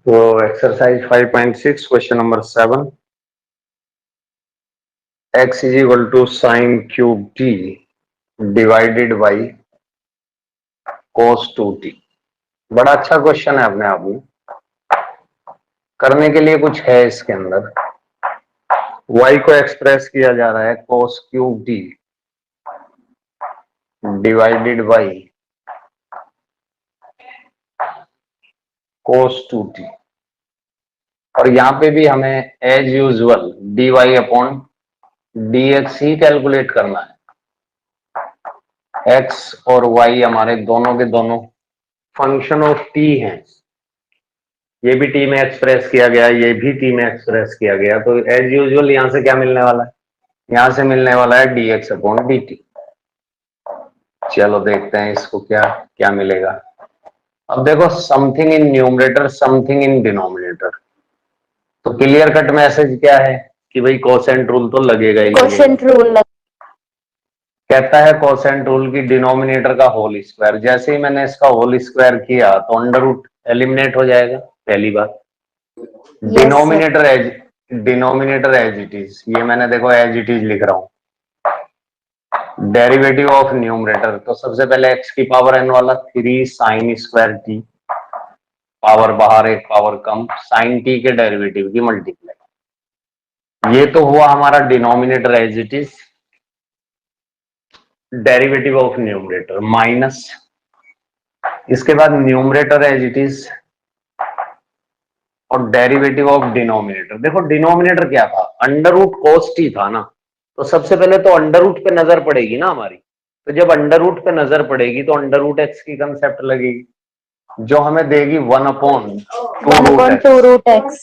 तो exercise 5.6 question number 7, x is equal to sine cube T divided by cos 2t। बड़ा अच्छा question है अपने आप में। करने के लिए कुछ है इसके अंदर। y को एक्सप्रेस किया जा रहा है cos cube T divided by cos 2t, और यहां पे भी हमें as usual dy upon dx ही कैलकुलेट करना है। x और y हमारे दोनों के दोनों फंक्शन ऑफ t हैं। ये भी टी में एक्सप्रेस किया गया, ये भी टी में एक्सप्रेस किया गया, तो एज यूजुअल यहां से क्या मिलने वाला है? यहां से मिलने वाला है dx अपॉन dt। चलो देखते हैं इसको क्या क्या मिलेगा। अब देखो, something in numerator something in denominator, तो क्लियर कट मैसेज क्या है कि भाई कोसेंट रूल तो लगेगा ही लगेगा। कोशेंट रूल कहता है कोसेंट रूल की डिनोमिनेटर का होल स्क्वायर। जैसे ही मैंने इसका होल स्क्वायर किया तो अंडर रूट एलिमिनेट हो जाएगा, पहली बात। डिनोमिनेटर एज इट इज, ये मैंने देखो एज इट इज लिख रहा हूं। डेरिवेटिव ऑफ न्यूमरेटर, तो सबसे पहले x की पावर n वाला 3 साइन स्क्वायर टी, पावर बाहर एक पावर कम, साइन टी के डेरिवेटिव की मल्टीप्लाई। ये तो हुआ हमारा denominator as it is, derivative of numerator minus, इसके बाद न्यूमरेटर एज इट इज और डेरिवेटिव ऑफ डिनोमिनेटर। देखो डिनोमिनेटर क्या था, अंडर रूट कोस टी था ना, तो सबसे पहले तो अंडर रूट पे नजर पड़ेगी ना हमारी। तो जब अंडर रूट पे नजर पड़ेगी तो अंडर रूट एक्स की कंसेप्ट लगेगी, जो हमें देगी 1 अपॉन टू रूट एक्स,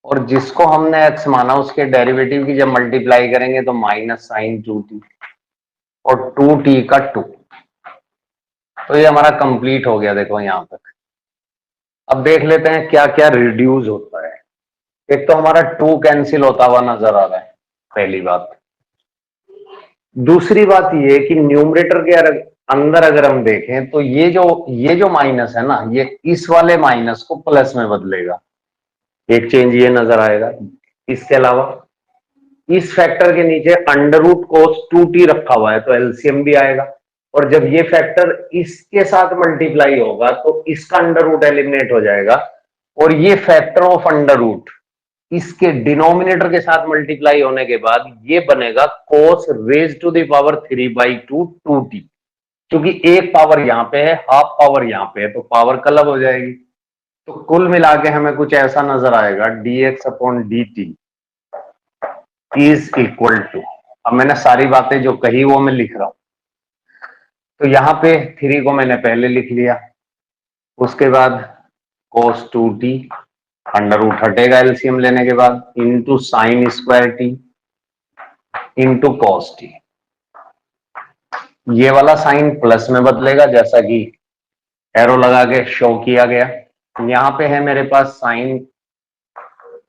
और जिसको हमने एक्स माना उसके डेरिवेटिव की जब मल्टीप्लाई करेंगे तो माइनस साइन 2t और 2t का 2। तो ये हमारा कंप्लीट हो गया देखो यहां तक। अब देख लेते हैं क्या क्या रिड्यूस होता है। एक तो हमारा 2 कैंसिल होता हुआ नजर आ रहा है, पहली बात। दूसरी बात ये कि न्यूमरेटर के अंदर अगर हम देखें तो ये जो माइनस है ना, ये इस वाले माइनस को प्लस में बदलेगा, एक चेंज ये नजर आएगा। इसके अलावा इस फैक्टर के नीचे अंडर रूट कोस 2t रखा हुआ है तो एलसीएम भी आएगा, और जब ये फैक्टर इसके साथ मल्टीप्लाई होगा तो इसका अंडर रूट एलिमिनेट हो जाएगा, और ये फैक्टर ऑफ अंडर रूट इसके डिनोमिनेटर के साथ मल्टीप्लाई होने के बाद ये बनेगा cos raise to the power 3/2 2t। क्योंकि एक पावर यहां पे है, हाफ पावर यहां पे है, तो पावर क्लब हो जाएगी। तो कुल मिला के हमें कुछ ऐसा नजर आएगा, dx upon dt is equal to, अब मैंने सारी बातें जो कही वो मैं लिख रहा हूं। तो यहां पे 3 को मैंने पहले लिख लिया, उसके बाद कोस 2t, अंडर रूट हटेगा एलसीएम लेने के बाद, into sine square T into cos T. ये वाला साइन प्लस में बदलेगा जैसा कि एरो लगा के शो किया गया। यहां पे है मेरे पास साइन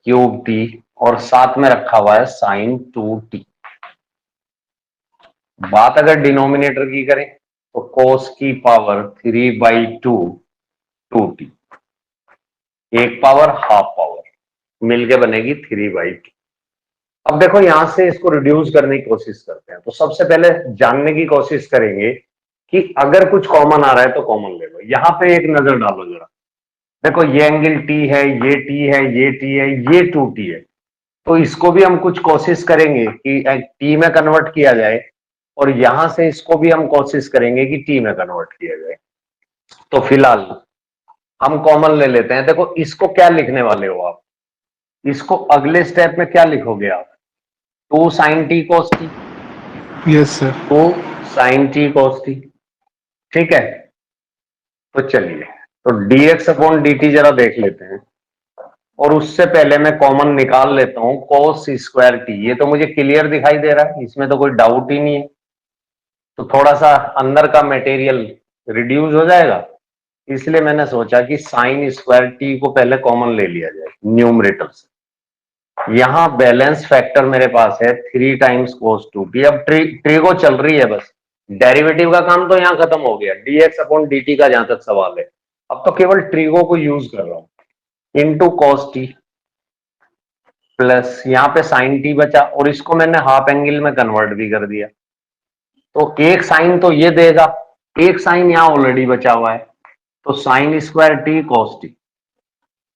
क्यूब टी और साथ में रखा हुआ है साइन 2t। बात अगर डिनोमिनेटर की करें तो कोस की पावर 3/2 2t, एक पावर हाफ पावर मिलके बनेगी 3/2। अब देखो यहां से इसको रिड्यूस करने की कोशिश करते हैं। तो सबसे पहले जानने की कोशिश करेंगे कि अगर कुछ कॉमन आ रहा है तो कॉमन ले लो। यहां पे एक नजर डालो जरा, देखो ये एंगल टी है, ये टी है, ये टी है, ये 2t है, तो इसको भी हम कुछ कोशिश करेंगे कि टी में कन्वर्ट किया जाए, और यहां से इसको भी हम कोशिश करेंगे कि टी में कन्वर्ट किया जाए। तो फिलहाल हम कॉमन ले लेते हैं। देखो इसको क्या लिखने वाले हो आप, इसको अगले स्टेप में क्या लिखोगे आप? 2 sine t cos t. Yes sir. 2 sine t cos t, ठीक है। तो चलिए, तो dx अपॉन dt जरा देख लेते हैं, और उससे पहले मैं कॉमन निकाल लेता हूं कोस स्क्वायर टी। ये तो मुझे क्लियर दिखाई दे रहा है, इसमें तो कोई डाउट ही नहीं है। तो थोड़ा सा अंदर का मटेरियल रिड्यूस हो जाएगा, इसलिए मैंने सोचा कि साइन स्क्वायर टी को पहले कॉमन ले लिया जाए न्यूमरेटर से। यहां बैलेंस फैक्टर मेरे पास है 3 टाइम्स कोस 2t। अब ट्रिगो चल रही है, बस डेरिवेटिव का काम तो यहां खत्म हो गया, dx अपॉन dt का जहां तक सवाल है। अब तो केवल ट्रिगो को यूज कर रहा हूं, इंटू कॉस टी प्लस यहाँ पे साइन टी बचा, और इसको मैंने हाफ एंगल में कन्वर्ट भी कर दिया, तो एक साइन तो ये देगा, एक साइन यहाँ ऑलरेडी बचा हुआ है, तो sign square T cos T.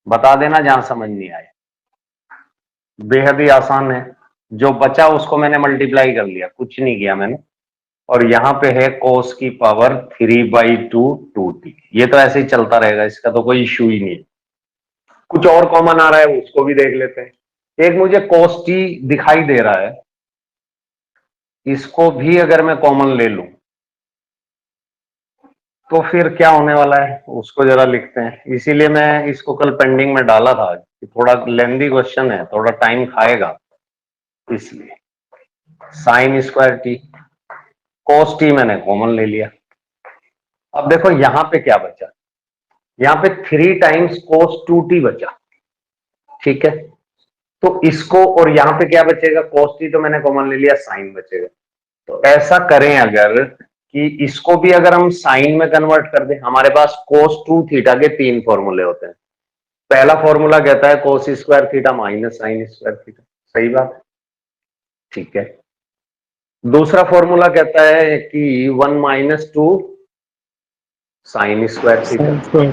बता देना जहां समझ नहीं आए, बेहद ही आसान है। जो बचा उसको मैंने मल्टीप्लाई कर लिया, कुछ नहीं किया मैंने, और यहाँ पे है cos की पावर 3/2 2t। ये तो ऐसे ही चलता रहेगा, इसका तो कोई इश्यू ही नहीं है। कुछ और कॉमन आ रहा है उसको भी देख लेते हैं। एक मुझे cos t दिखाई दे रहा है, इसको भी अगर मैं कॉमन ले लूं तो फिर क्या होने वाला है उसको जरा लिखते हैं। इसीलिए मैं इसको कल पेंडिंग में डाला था कि थोड़ा लेंदी क्वेश्चन है, थोड़ा टाइम खाएगा, इसलिए sign square T cos T मैंने कॉमन ले लिया। अब देखो यहां पे क्या बचा, यहाँ पे 3 टाइम्स cos 2t बचा, ठीक है। तो इसको, और यहाँ पे क्या बचेगा, cos t तो मैंने कॉमन ले लिया, साइन बचेगा। तो ऐसा करें अगर कि इसको भी अगर हम साइन में कन्वर्ट कर दें, हमारे पास cos 2 थीटा के 3 फॉर्मूले होते हैं। पहला फॉर्मूला कहता है cos square theta minus sine square theta, सही बात है, ठीक है। दूसरा फॉर्मूला कहता है कि 1 minus 2 sine square theta, Sin square.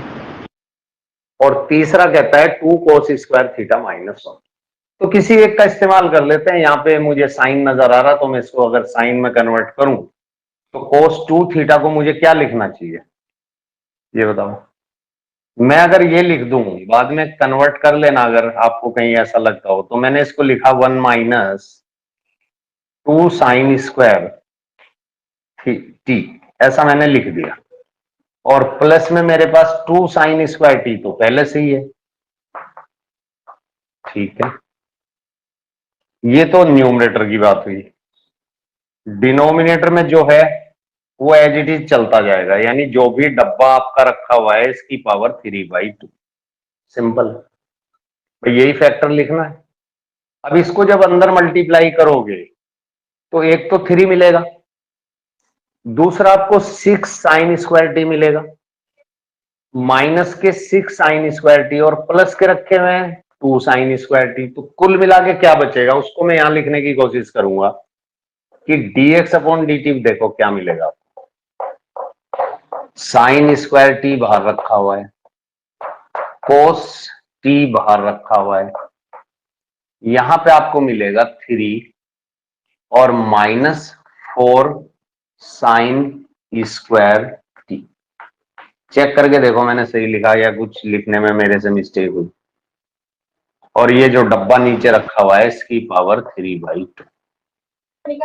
और तीसरा कहता है 2 cos स्क्वायर थीटा माइनस 1। तो किसी एक का इस्तेमाल कर लेते हैं। यहाँ पे मुझे साइन नजर आ रहा, तो मैं इसको अगर साइन में कन्वर्ट करूं तो cos 2 थीटा को मुझे क्या लिखना चाहिए, ये बताओ। मैं अगर ये लिख दूं, बाद में कन्वर्ट कर लेना अगर आपको कहीं ऐसा लगता हो, तो मैंने इसको लिखा 1 माइनस 2 साइन स्क्वायर टी, ऐसा मैंने लिख दिया, और प्लस में मेरे पास 2 साइन स्क्वायर टी तो पहले से ही है, ठीक है। ये तो न्यूमरेटर की बात हुई। डिनोमिनेटर में जो है वो एज इट इज चलता जाएगा, यानी जो भी डब्बा आपका रखा हुआ है इसकी पावर 3/2, सिंपल। तो यही फैक्टर लिखना है। अब इसको जब अंदर मल्टीप्लाई करोगे तो एक तो 3 मिलेगा, दूसरा आपको 6 साइन स्क्वायर टी मिलेगा, माइनस के 6 साइन स्क्वायर टी, और प्लस के रखे हुए हैं 2 साइन स्क्वायर टी। तो कुल मिला के क्या बचेगा उसको मैं यहां लिखने की कोशिश करूंगा कि dx अपॉन dt, देखो क्या मिलेगा। साइन स्क्वायर टी बाहर रखा हुआ है, कोस टी बाहर रखा हुआ है, यहां पे आपको मिलेगा 3 और -4 साइन स्क्वायर टी। चेक करके देखो मैंने सही लिखा या कुछ लिखने में मेरे से मिस्टेक हुई। और ये जो डब्बा नीचे रखा हुआ है इसकी पावर 3/2।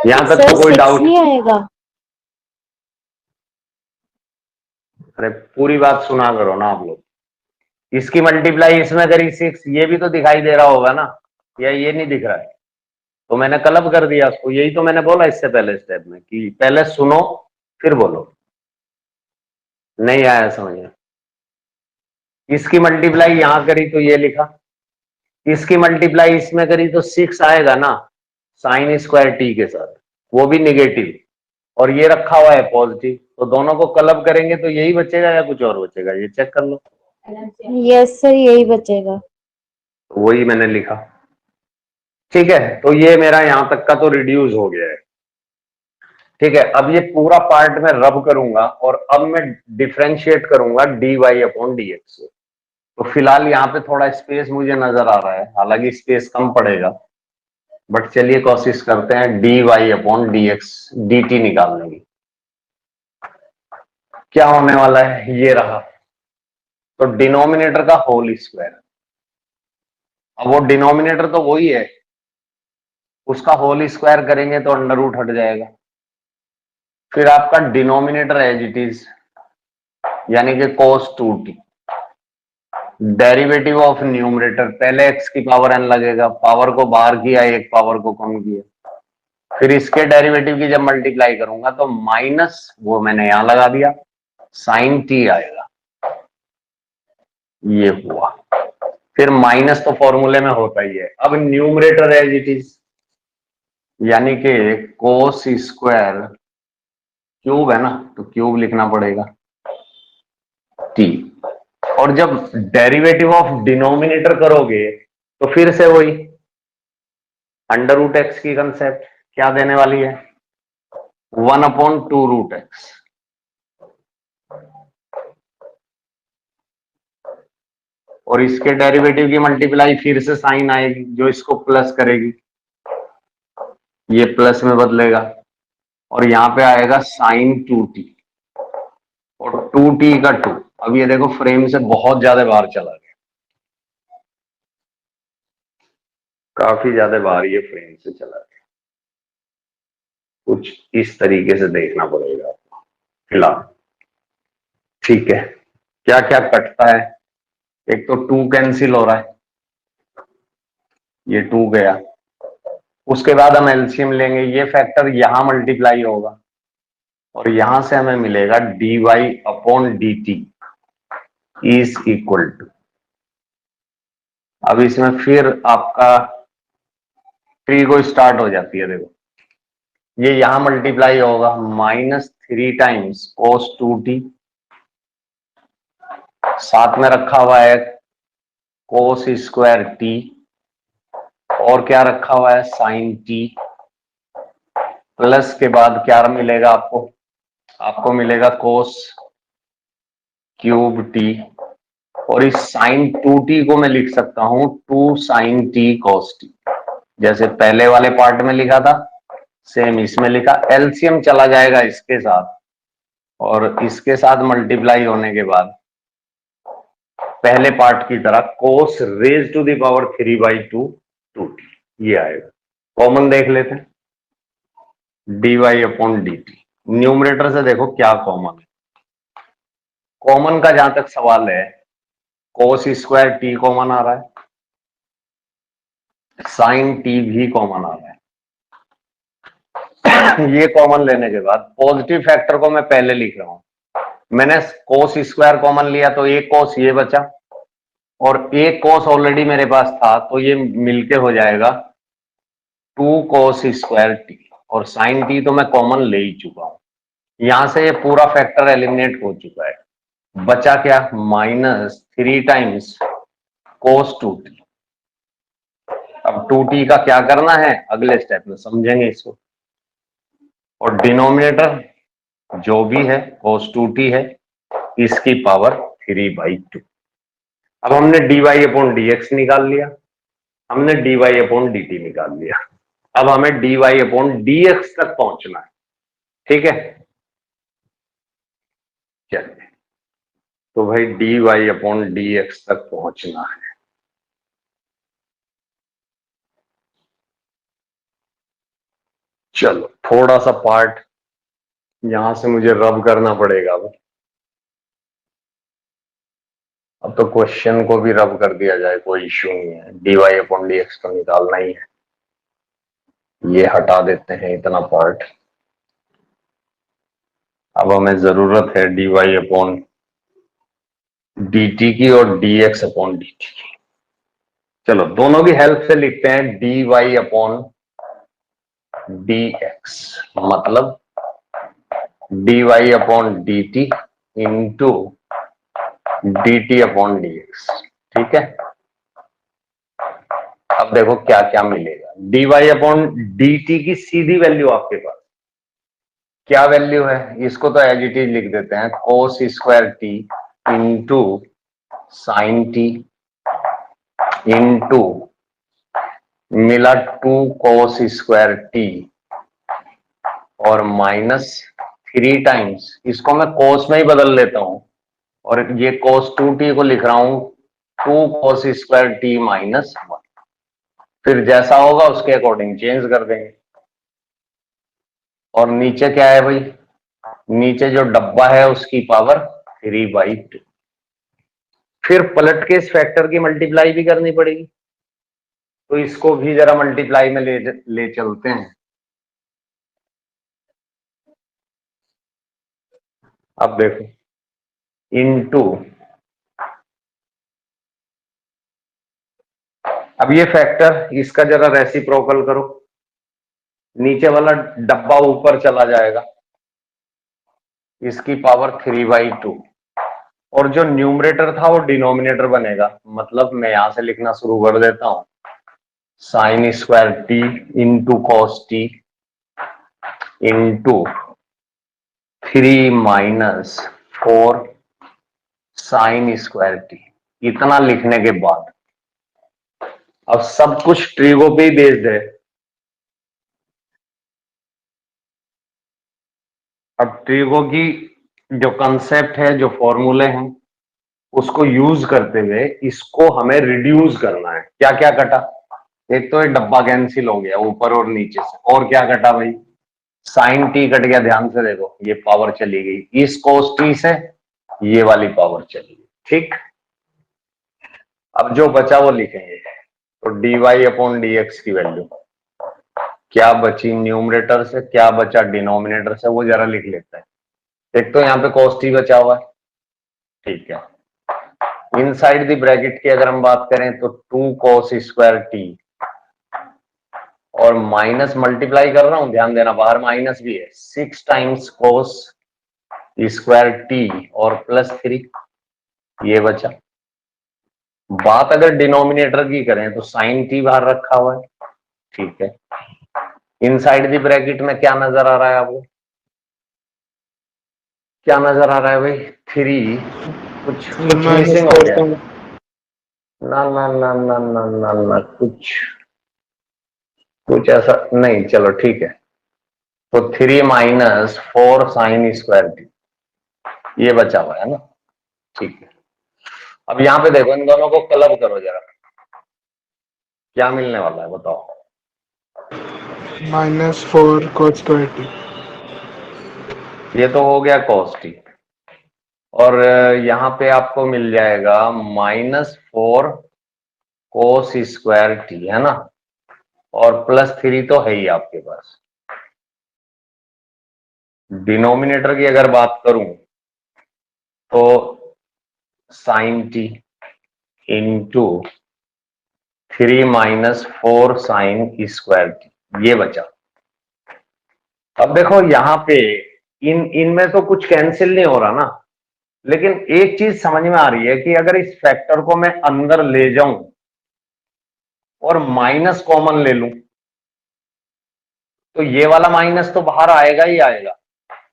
यहां तक सर तो कोई 6 डाउट? नहीं आएगा? अरे पूरी बात सुना करो ना आप लोग। इसकी मल्टीप्लाई इसमें करी 6, ये भी तो दिखाई दे रहा होगा ना, या ये नहीं दिख रहा है? तो मैंने क्लब कर दिया उसको। यही तो मैंने बोला इससे पहले स्टेप में कि पहले सुनो फिर बोलो। नहीं आया समझ में? इसकी मल्टीप्लाई यहां करी तो ये लिखा, इसकी मल्टीप्लाई इसमें करी तो 6 आएगा ना साइन स्क्वायर टी के साथ, वो भी निगेटिव, और ये रखा हुआ है पॉजिटिव। तो दोनों को क्लब करेंगे तो यही बचेगा या कुछ और बचेगा, ये चेक कर लो। यस सर, यही बचेगा। तो वही मैंने लिखा, ठीक है। तो ये मेरा यहां तक का तो रिड्यूस हो गया है, ठीक है। अब ये पूरा पार्ट मैं रब करूंगा और अब मैं डिफ्रेंशिएट करूंगा dy अपॉन dx। तो फिलहाल यहाँ पे थोड़ा स्पेस मुझे नजर आ रहा है, हालांकि स्पेस कम पड़ेगा, बट चलिए कोशिश करते हैं dy अपॉन dx dt निकालने की। क्या होने वाला है, ये रहा, तो डिनोमिनेटर का होल स्क्वायर। अब वो डिनोमिनेटर तो वही है, उसका होल स्क्वायर करेंगे तो अंडर रूट हट जाएगा। फिर आपका डिनोमिनेटर एज इट इज, यानी कि cos 2t। Derivative of numerator, पहले x की पावर n लगेगा, पावर को बाहर किया, एक पावर को कम किया, फिर इसके डेरिवेटिव की जब मल्टीप्लाई करूंगा तो माइनस, वो मैंने यहां लगा दिया, साइन t आएगा, ये हुआ। फिर माइनस तो फॉर्मूले में होता ही है। अब न्यूमरेटर एज इट इज, यानी कि कोस स्क्वायर, क्यूब है ना तो क्यूब लिखना पड़ेगा टी, और जब डेरिवेटिव ऑफ डिनोमिनेटर करोगे तो फिर से वही अंडर रूट एक्स की कंसेप्ट क्या देने वाली है, 1/2 √x। और इसके डेरिवेटिव की मल्टीप्लाई फिर से साइन आएगी जो इसको प्लस करेगी, ये प्लस में बदलेगा और यहां पे आएगा sin 2t और 2t का 2। अब ये देखो फ्रेम से बहुत ज्यादा बाहर चला गया, काफी ज्यादा बाहर ये फ्रेम से चला गया। कुछ इस तरीके से देखना पड़ेगा आपको फिलहाल, ठीक है। क्या क्या कटता है, एक तो 2 कैंसिल हो रहा है, ये 2 गया। उसके बाद हम एलसीएम लेंगे, ये फैक्टर यहां मल्टीप्लाई होगा और यहां से हमें मिलेगा dy/dt इज इक्वल टू। अब इसमें फिर आपका ट्री को स्टार्ट हो जाती है, देखो ये यहां मल्टीप्लाई होगा -3 टाइम्स cos 2t, साथ में रखा हुआ है cos स्क्वायर t और क्या रखा हुआ है sin t, प्लस के बाद क्या मिलेगा आपको, आपको मिलेगा cos क्यूब t और इस sin 2t को मैं लिख सकता हूं 2 sin t cos t, जैसे पहले वाले पार्ट में लिखा था सेम इसमें लिखा। एलसीएम चला जाएगा इसके साथ और इसके साथ मल्टीप्लाई होने के बाद पहले पार्ट की तरह cos raise to the power 3/2 2t ये आएगा। कॉमन देख लेते हैं, dy/dt। न्यूमरेटर से देखो क्या कॉमन है, कॉमन का जहां तक सवाल है cos स्क्वायर t कॉमन आ रहा है, sin t भी कॉमन आ रहा है। ये कॉमन लेने के बाद पॉजिटिव फैक्टर को मैं पहले लिख रहा हूं, मैंने cos स्क्वायर कॉमन लिया तो एक cos ये बचा और एक cos ऑलरेडी मेरे पास था तो ये मिलके हो जाएगा 2 cos स्क्वायर t और sin t तो मैं कॉमन ले ही चुका हूं। यहां से ये पूरा फैक्टर एलिमिनेट हो चुका है, बचा क्या -3 टाइम्स cos 2t। अब 2t का क्या करना है अगले स्टेप में समझेंगे इसको। और डिनोमिनेटर जो भी है cos 2t है, इसकी पावर 3/2। अब हमने dy/dx निकाल लिया, हमने dy/dt निकाल लिया, अब हमें dy/dx तक पहुंचना है, ठीक है। चलिए तो भाई dy/dx तक पहुंचना है। चलो थोड़ा सा पार्ट यहां से मुझे रब करना पड़ेगा। अब तो क्वेश्चन को भी रब कर दिया जाए कोई इश्यू नहीं है, dy/dx तो निकालना ही है। ये हटा देते हैं इतना पार्ट, अब हमें जरूरत है dy/dt की और dx/dt की। चलो दोनों की हेल्प से लिखते हैं dy/dx मतलब dy/dt इंटू dt/dx, ठीक है। अब देखो क्या क्या मिलेगा, dy/dt की सीधी वैल्यू आपके पास क्या वैल्यू है, इसको तो एज इट इज लिख देते हैं cos square t into sine t into मिला 2 cos स्क्वायर t और -3 टाइम्स, इसको मैं cos में ही बदल लेता हूं और ये cos 2t को लिख रहा हूं 2 cos स्क्वायर t -1। फिर जैसा होगा उसके अकॉर्डिंग चेंज कर देंगे। और नीचे क्या है भाई, नीचे जो डब्बा है उसकी पावर 3/2। फिर पलट के इस फैक्टर की मल्टीप्लाई भी करनी पड़ेगी, तो इसको भी जरा मल्टीप्लाई में ले चलते हैं। अब देखो इनटू, अब ये फैक्टर इसका जरा रेसिप्रोकल करो, नीचे वाला डब्बा ऊपर चला जाएगा, इसकी पावर 3/2 और जो न्यूमरेटर था वो डिनोमिनेटर बनेगा। मतलब मैं यहां से लिखना शुरू कर देता हूं, sign square T into cos T into 3 - 4 sine square T. इतना लिखने के बाद अब सब कुछ ट्रिगो पे ही बेस्ड है। अब ट्रिगो की जो कंसेप्ट है, जो फॉर्मूले हैं, उसको यूज करते हुए इसको हमें रिड्यूस करना है। क्या क्या कटा? एक तो ये डब्बा कैंसिल हो गया ऊपर और नीचे से, और क्या कटा भाई? साइन टी कट गया। ध्यान से देखो, ये पावर चली गई इस कोस टी से, ये वाली पावर चली गई। ठीक, अब जो बचा वो लिखेंगे। तो dy अपॉन dx की वैल्यू क्या बची न्यूमरेटर से, क्या बचा डिनोमिनेटर से, वो जरा लिख लेते हैं। एक तो यहाँ पे cos t बचा हुआ है, ठीक है। इनसाइड द ब्रैकेट की अगर हम बात करें तो 2 cos स्क्वायर टी, और माइनस मल्टीप्लाई कर रहा हूं, ध्यान देना बाहर माइनस भी है, 6 टाइम्स cos स्क्वायर टी और +3, ये बचा। बात अगर डिनोमिनेटर की करें तो साइन टी बाहर रखा हुआ है, ठीक है। इनसाइड द ब्रैकेट में क्या नजर आ रहा है आपको? क्या नजर आ रहा है भाई? 3, कुछ कुछ मिसिंग हो गया। ना ना ना ना ना ना ना, कुछ कुछ ऐसा नहीं, चलो ठीक है। तो 3 - 4 साइन स्क्वायर टी, ये बचा हुआ है ना, ठीक है। अब यहां पे देखो, इन दोनों को क्लब करो जरा, क्या मिलने वाला है बताओ? -4 cos square t। ये तो हो गया cos टी, और यहां पे आपको मिल जाएगा -4 cos स्क्वायर टी, है ना, और +3 तो है ही आपके पास। डिनोमिनेटर की अगर बात करूं तो sine T into 3 - 4 sine square T, ये बचा। अब देखो यहां पे इनमें तो कुछ कैंसिल नहीं हो रहा ना, लेकिन एक चीज समझ में आ रही है कि अगर इस फैक्टर को मैं अंदर ले जाऊं और माइनस कॉमन ले लूं, तो ये वाला माइनस तो बाहर आएगा ही आएगा,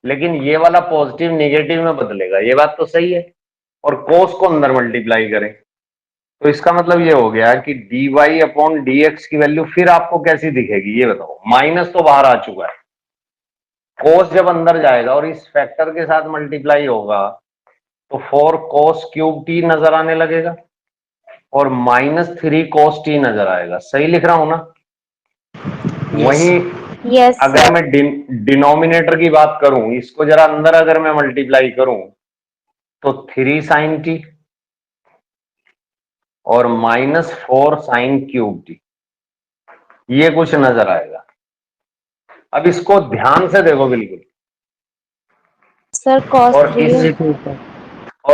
लेकिन ये वाला पॉजिटिव निगेटिव में बदलेगा। ये बात तो सही है। और कोस को अंदर मल्टीप्लाई करें तो इसका मतलब ये हो गया कि dy अपॉन dx की वैल्यू फिर आपको कैसी दिखेगी ये बताओ? माइनस तो बाहर आ चुका है, कोस जब अंदर जाएगा और इस फैक्टर के साथ मल्टीप्लाई होगा तो 4 cos क्यूब टी नजर आने लगेगा और -3 cos टी नजर आएगा। सही लिख रहा हूं ना? वहीं यस अगर सर। मैं डिनोमिनेटर की बात करूं, इसको जरा अंदर अगर मैं मल्टीप्लाई करूं तो 3 साइन टी और -4 साइन क्यूब टी, ये कुछ नजर आएगा। अब इसको ध्यान से देखो बिल्कुल, सर cos और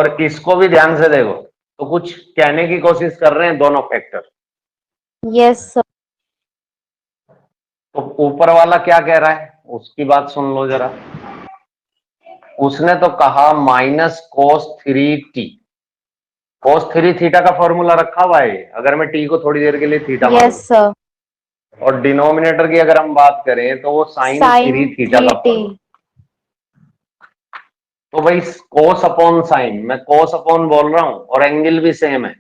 3। इसको भी ध्यान से देखो। तो कुछ कहने की कोशिश कर रहे हैं दोनों फैक्टर। Yes sir. तो ऊपर वाला क्या कह रहा है उसकी बात सुन लो जरा। उसने तो कहा -cos3t, cos3 थीटा का फॉर्मूला रखा हुआ है। अगर मैं टी को थोड़ी देर के लिए थीटा मान लूं, यस सर। और डिनोमिनेटर की अगर हम बात करें तो वो साइन साइन 3 थीटा का 3t। फॉर्मूला। तो भाई कोस अपॉन साइन, मैं कोस अपॉन बोल रहा हूं और एंगल भी सेम है,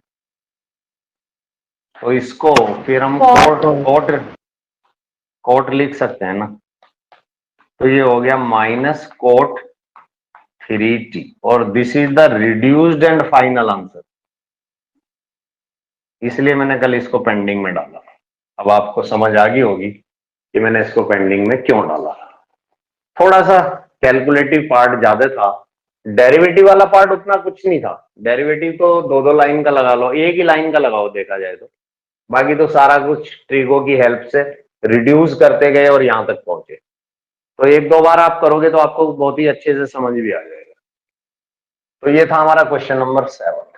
तो इसको फिर हम कोट cot। कोट कोट लिख सकते हैं ना। तो ये हो गया -cot3t, और this is the reduced and final answer. इसलिए मैंने कल इसको पेंडिंग में डाला। अब आपको समझ आ गई होगी कि मैंने इसको पेंडिंग में क्यों डाला। थोड़ा सा कैलकुलेटिव पार्ट ज्यादा था, डेरिवेटिव वाला पार्ट उतना कुछ नहीं था। डेरिवेटिव तो दो दो लाइन का लगा लो, एक ही लाइन का लगाओ देखा जाए तो। बाकी तो सारा कुछ ट्रिगो की हेल्प से रिड्यूस करते गए और यहां तक पहुंचे। तो एक दो बार आप करोगे तो आपको बहुत ही अच्छे से समझ भी आ जाएगा। तो ये था हमारा क्वेश्चन नंबर 7।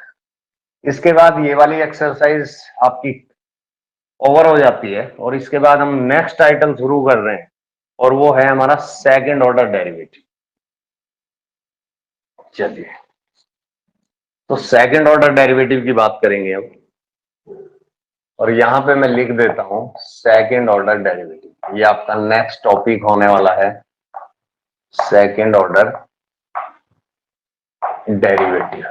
इसके बाद ये वाली एक्सरसाइज आपकी ओवर हो जाती है, और इसके बाद हम नेक्स्ट आइटम शुरू कर रहे हैं, और वो है हमारा सेकंड ऑर्डर डेरिवेटिव। चलिए। तो सेकंड ऑर्डर डेरिवेटिव की बात करेंगे अब, और यहां पे मैं लिख देता हूं सेकंड ऑर्डर डेरिवेटिव। ये आपका नेक्स्ट टॉपिक होने वाला है, सेकंड ऑर्डर डेरिवेटिव।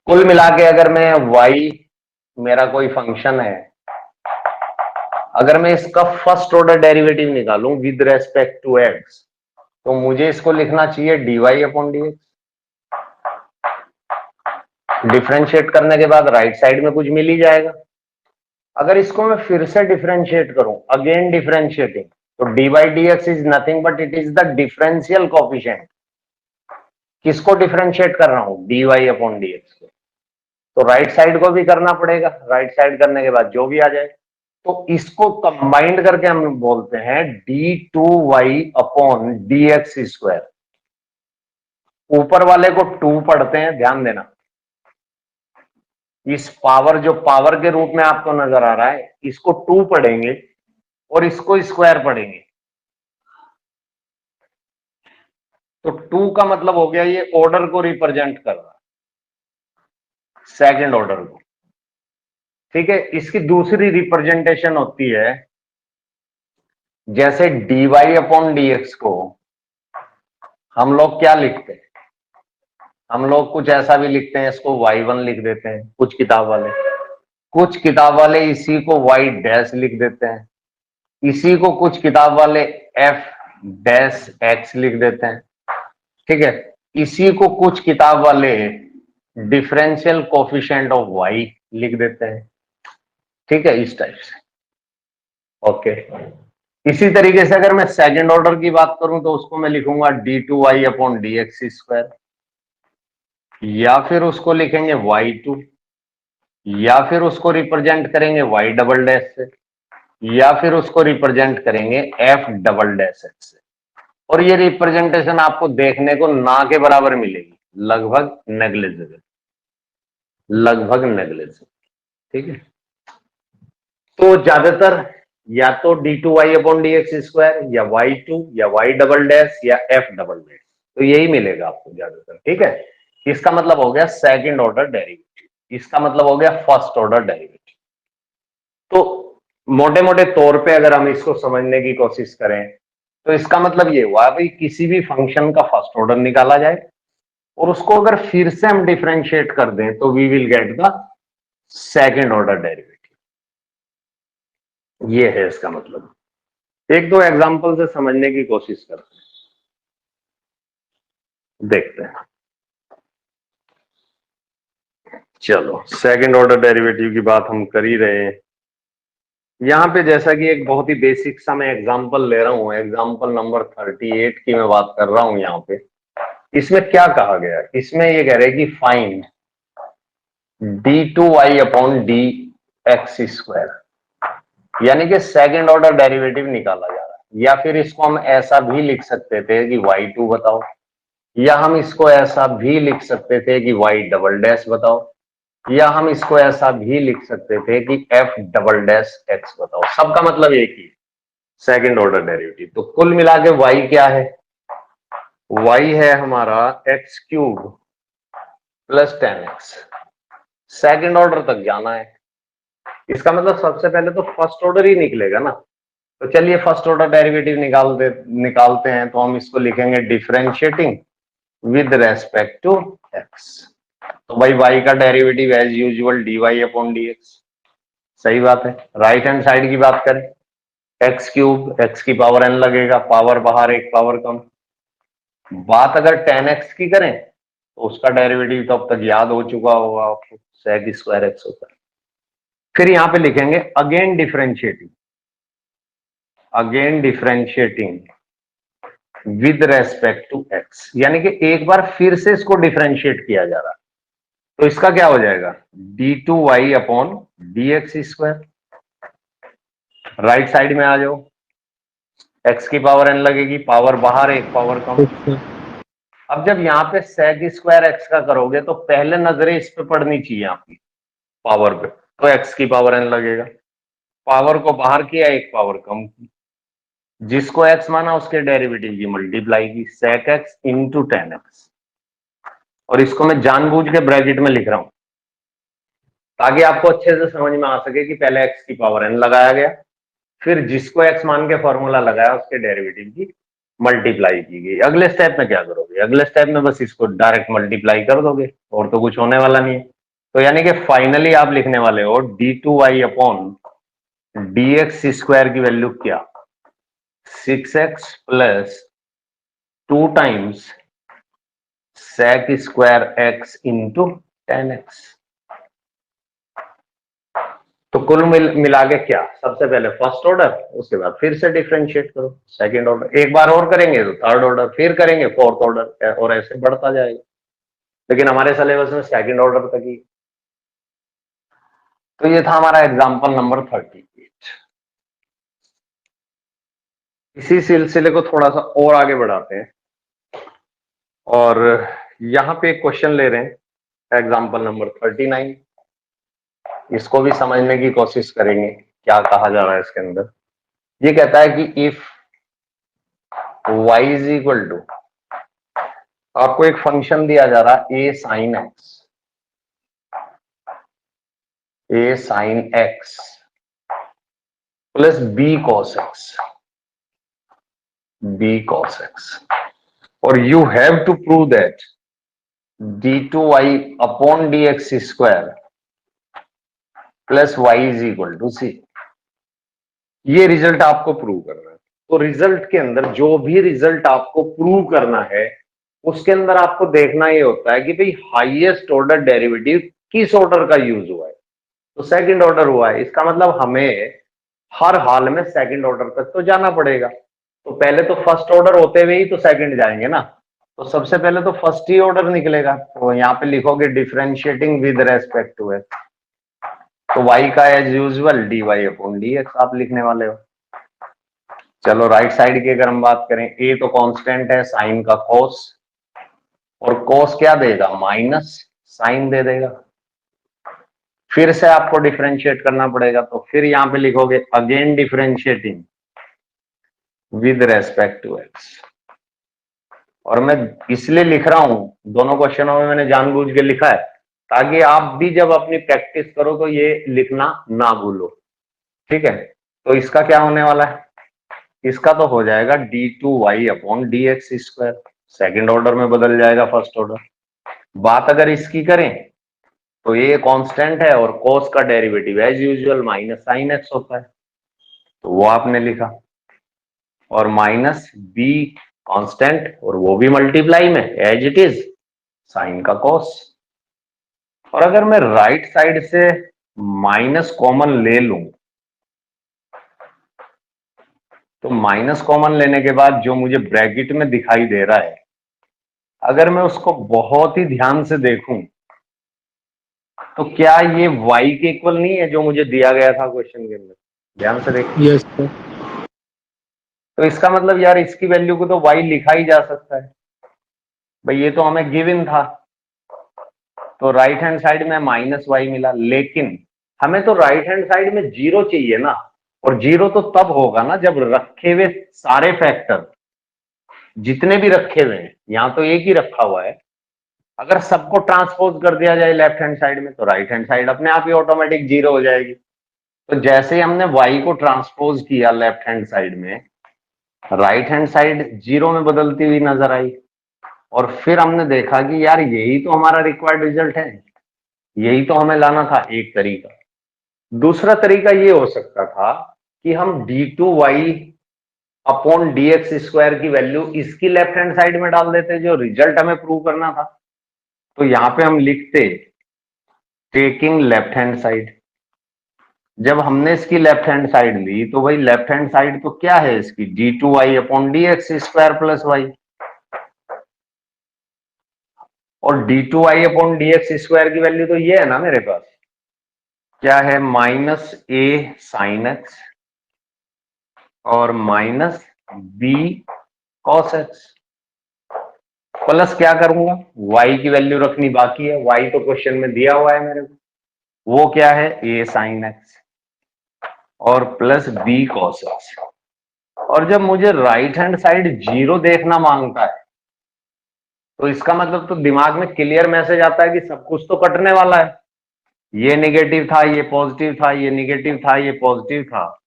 कुल मिला के अगर मैं y मेरा कोई फंक्शन है, अगर मैं इसका फर्स्ट ऑर्डर डेरिवेटिव निकालूं विद रेस्पेक्ट टू x, तो मुझे इसको लिखना चाहिए dy अपॉन dx। डिफरेंशिएट करने के बाद राइट साइड में कुछ मिल ही जाएगा। अगर इसको मैं फिर से डिफरेंशिएट करूं, अगेन डिफरेंशिएटिंग, तो dy dx is nothing but it is the differential coefficient. किसको डिफरेंशिएट कर रहा हूं? dy अपॉन dx को। तो राइट साइड को भी करना पड़ेगा, राइट साइड करने के बाद जो भी आ जाए, तो इसको कंबाइंड करके हम बोलते हैं d2y अपॉन dx स्क्वायर। ऊपर वाले को 2 पढ़ते हैं, ध्यान देना। इस पावर, जो पावर के रूप में आपको नजर आ रहा है, इसको 2 पढ़ेंगे और इसको स्क्वायर पढ़ेंगे। तो 2 का मतलब हो गया ये ऑर्डर को रिप्रेजेंट कर रहा है, सेकंड ऑर्डर को। ठीक है, इसकी दूसरी रिप्रेजेंटेशन होती है, जैसे dy अपॉन dx को हम लोग क्या लिखते हैं? हम लोग कुछ ऐसा भी लिखते हैं, इसको y1 लिख देते हैं कुछ किताब वाले, कुछ किताब वाले इसी को y डैश लिख देते हैं, इसी को कुछ किताब वाले f डैश x लिख देते हैं। ठीक है, इसी को कुछ किताब वाले डिफरेंशियल कोफिशिएंट ऑफ y लिख देते हैं। ठीक है, इस टाइप से। ओके, इसी तरीके से अगर मैं सेकंड ऑर्डर की बात करूं, तो उसको मैं लिखूंगा d2y अपॉन dx स्क्वायर, या फिर उसको लिखेंगे y2, या फिर उसको रिप्रेजेंट करेंगे y डबल डैश से, या फिर उसको रिप्रेजेंट करेंगे f डबल डैश x से। और ये रिप्रेजेंटेशन आपको देखने को ना के बराबर मिलेगी, लगभग नेग्लिजिबल, लगभग नेग्लिजिबल। ठीक है, तो ज्यादातर या तो d2y अपॉन dx स्क्वायर, या y2, या y डबल डैश, या f डबल डैश, तो यही मिलेगा आपको ज्यादातर। ठीक है, इसका मतलब हो गया सेकंड ऑर्डर डेरिवेटिव, इसका मतलब हो गया फर्स्ट ऑर्डर डेरिवेटिव। तो मोटे मोटे तौर पे अगर हम इसको समझने की कोशिश करें, तो इसका मतलब ये हुआ भाई, किसी भी फंक्शन का फर्स्ट ऑर्डर निकाला जाए और उसको अगर फिर से हम डिफरेंशिएट कर दें, तो we will get the second order derivative. ये है इसका मतलब। एक दो एग्जांपल से समझने की कोशिश करते हैं, देखते हैं। चलो, सेकंड ऑर्डर डेरिवेटिव की बात हम कर ही रहे हैं। यहां पे जैसा कि एक बहुत ही बेसिक सा मैं एग्जांपल ले रहा हूं, एग्जांपल नंबर 38 की मैं बात कर रहा हूं। यहाँ पे इसमें क्या कहा गया है? इसमें ये कह रहे हैं कि find d2y upon dx square, यानी कि सेकंड ऑर्डर डेरिवेटिव निकाला जा रहा है। या फिर इसको हम ऐसा भी लिख सकते थे कि y2 बताओ, या हम इसको ऐसा भी लिख सकते थे कि y डबल डैश बताओ, या हम इसको ऐसा भी लिख सकते थे कि f डबल डैश x बताओ। सबका मतलब एक ही, सेकंड ऑर्डर डेरिवेटिव। तो कुल मिला के y क्या है? y है हमारा x cube plus 10x। Second order तक जाना है, इसका मतलब सबसे पहले तो फर्स्ट ऑर्डर ही निकलेगा ना। तो चलिए फर्स्ट ऑर्डर डेरिवेटिव निकालते हैं। तो हम इसको लिखेंगे differentiating with respect to x। तो भाई y का derivative as usual dy upon dx, सही बात है। राइट हैंड साइड की बात करें, x क्यूब, x की पावर n लगेगा, पावर बाहर एक पावर कम। बात अगर 10x की करें, तो उसका डेरिवेटिव तो अब तक याद हो चुका होगा आपको, sec स्क्वायर x होता है। फिर यहां पे लिखेंगे again differentiating with respect to x, यानी कि एक बार फिर से इसको डिफरेंशिएट किया जा रहा है। तो इसका क्या हो जाएगा? d2y upon dx square. Right side में आ जाओ, x की पावर n लगेगी, पावर बाहर एक पावर कम। अब जब यहाँ पे sec स्क्वायर x का करोगे, तो पहले नजरें इस पे पड़नी चाहिए आपकी पावर पे, तो x की पावर n लगेगा। पावर को बाहर किया, एक पावर कम की, जिसको x माना उसके डेरिवेटिव की मल्टीप्लाई की, sec x इंटू 10x। और इसको मैं जानबूझ के ब्रैकेट में लिख रहा हूं ताकि आपको अच्छे से समझ में आ सके कि पहले x की पावर n लगाया गया, फिर जिसको x मान के फॉर्मूला लगाया उसके डेरिवेटिव की मल्टीप्लाई की गई। अगले स्टेप में क्या करोगे? अगले स्टेप में बस इसको डायरेक्ट मल्टीप्लाई कर दोगे, और तो कुछ होने वाला नहीं है। तो यानी कि फाइनली आप लिखने वाले हो d2y अपॉन dx स्क्वायर की वैल्यू क्या? 6x plus 2 times sec square x into 10x। तो कुल मिला के क्या? सबसे पहले फर्स्ट ऑर्डर, उसके बाद फिर से डिफरेंशिएट करो, सेकंड ऑर्डर, एक बार और करेंगे तो थर्ड ऑर्डर, फिर करेंगे फोर्थ ऑर्डर, और ऐसे बढ़ता जाएगा। लेकिन हमारे सिलेबस में सेकंड ऑर्डर तक ही। तो ये था हमारा एग्जांपल नंबर 38। इसी सिलसिले को थोड़ा सा और आगे बढ़ाते हैं, और यहां पे एक क्वेश्चन ले रहे हैं एग्जांपल नंबर 39। इसको भी समझने की कोशिश करेंगे क्या कहा जा रहा है इसके अंदर। ये कहता है कि if y is equal to, आपको एक फंक्शन दिया जा रहा है a sin x plus b cos x, और you have to prove that d2y upon dx square plus y is equal to c। ये रिजल्ट आपको प्रूव करना है। तो रिजल्ट के अंदर जो भी रिजल्ट आपको प्रूव करना है उसके अंदर आपको देखना ये होता है कि भाई हाईएस्ट ऑर्डर डेरिवेटिव किस ऑर्डर का यूज हुआ है। तो सेकंड ऑर्डर हुआ है, इसका मतलब हमें हर हाल में सेकंड ऑर्डर तक तो जाना पड़ेगा। तो पहले तो फर्स्ट ऑर्डर होते हुए ही तो सेकंड जाएंगे ना, तो सबसे पहले तो फर्स्ट ही ऑर्डर निकलेगा। तो यहाँ पे लिखोगे differentiating with respect to x, तो y का as usual dy upon dx आप लिखने वाले हो। चलो राइट साइड की अगर हम बात करें, a तो कांस्टेंट है, साइन का cos, और cos क्या देगा? माइनस साइन दे देगा। फिर से आपको डिफरेंशिएट करना पड़ेगा, तो फिर यहां पे लिखोगे again differentiating with respect to x. और मैं इसलिए लिख रहा हूं, दोनों क्वेश्चनों में मैंने जानबूझ के लिखा है ताकि आप भी जब अपनी प्रैक्टिस करो तो ये लिखना ना भूलो, ठीक है। तो इसका क्या होने वाला है? इसका तो हो जाएगा d2y upon dx square, second order में बदल जाएगा फर्स्ट ऑर्डर। बात अगर इसकी करें तो ये कांस्टेंट है और cos का derivative as usual minus sine x होता है, तो वो आपने लिखा, और माइनस b कांस्टेंट और वो भी मल्टीप्लाई में एज इट इज साइन का cos। और अगर मैं राइट साइड से माइनस कॉमन ले लूं तो माइनस कॉमन लेने के बाद जो मुझे ब्रैकेट में दिखाई दे रहा है, अगर मैं उसको बहुत ही ध्यान से देखूं तो क्या ये y के इक्वल नहीं है जो मुझे दिया गया था क्वेश्चन के अंदर? ध्यान से देखिए। Yes, sir. तो इसका मतलब यार इसकी वैल्यू को तो y लिखा ही जा सकता है भाई, ये तो हमें गिवन था। तो राइट हैंड साइड में माइनस वाई मिला, लेकिन हमें तो राइट हैंड साइड में जीरो चाहिए ना, और जीरो तो तब होगा ना जब रखे हुए सारे फैक्टर जितने भी रखे हुए हैं, यहां तो एक ही रखा हुआ है, अगर सबको ट्रांसपोज कर दिया जाए लेफ्ट हैंड साइड में तो राइट हैंड साइड अपने आप ही ऑटोमेटिक जीरो हो जाएगी। तो जैसे ही हमने y को ट्रांसपोज किया लेफ्ट हैंड साइड में, राइट हैंड साइड जीरो में बदलती हुई नजर आई, और फिर हमने देखा कि यार यही तो हमारा रिक्वायर्ड रिजल्ट है, यही तो हमें लाना था। एक तरीका। दूसरा तरीका ये हो सकता था कि हम d2y अपॉन dx स्क्वायर की वैल्यू इसकी लेफ्ट हैंड साइड में डाल देते जो रिजल्ट हमें प्रूव करना था। तो यहां पे हम लिखते टेकिंग लेफ्ट हैंड साइड। जब हमने इसकी लेफ्ट हैंड साइड ली तो भाई लेफ्ट हैंड साइड तो क्या है इसकी? d2y upon dx square plus y, और d2y अपॉन dx स्क्वायर की वैल्यू तो ये है ना मेरे पास, क्या है? माइनस a साइन एक्स और minus b cos x, plus क्या करूंगा? y की वैल्यू रखनी बाकी है, y तो क्वेश्चन में दिया हुआ है मेरे को, वो क्या है? a साइन एक्स और प्लस b कॉस एक्स। और जब मुझे राइट हैंड साइड जीरो देखना मांगता है तो इसका मतलब तो दिमाग में क्लियर मैसेज आता है कि सब कुछ तो कटने वाला है। ये नेगेटिव था, ये पॉजिटिव था, ये नेगेटिव था, ये पॉजिटिव था,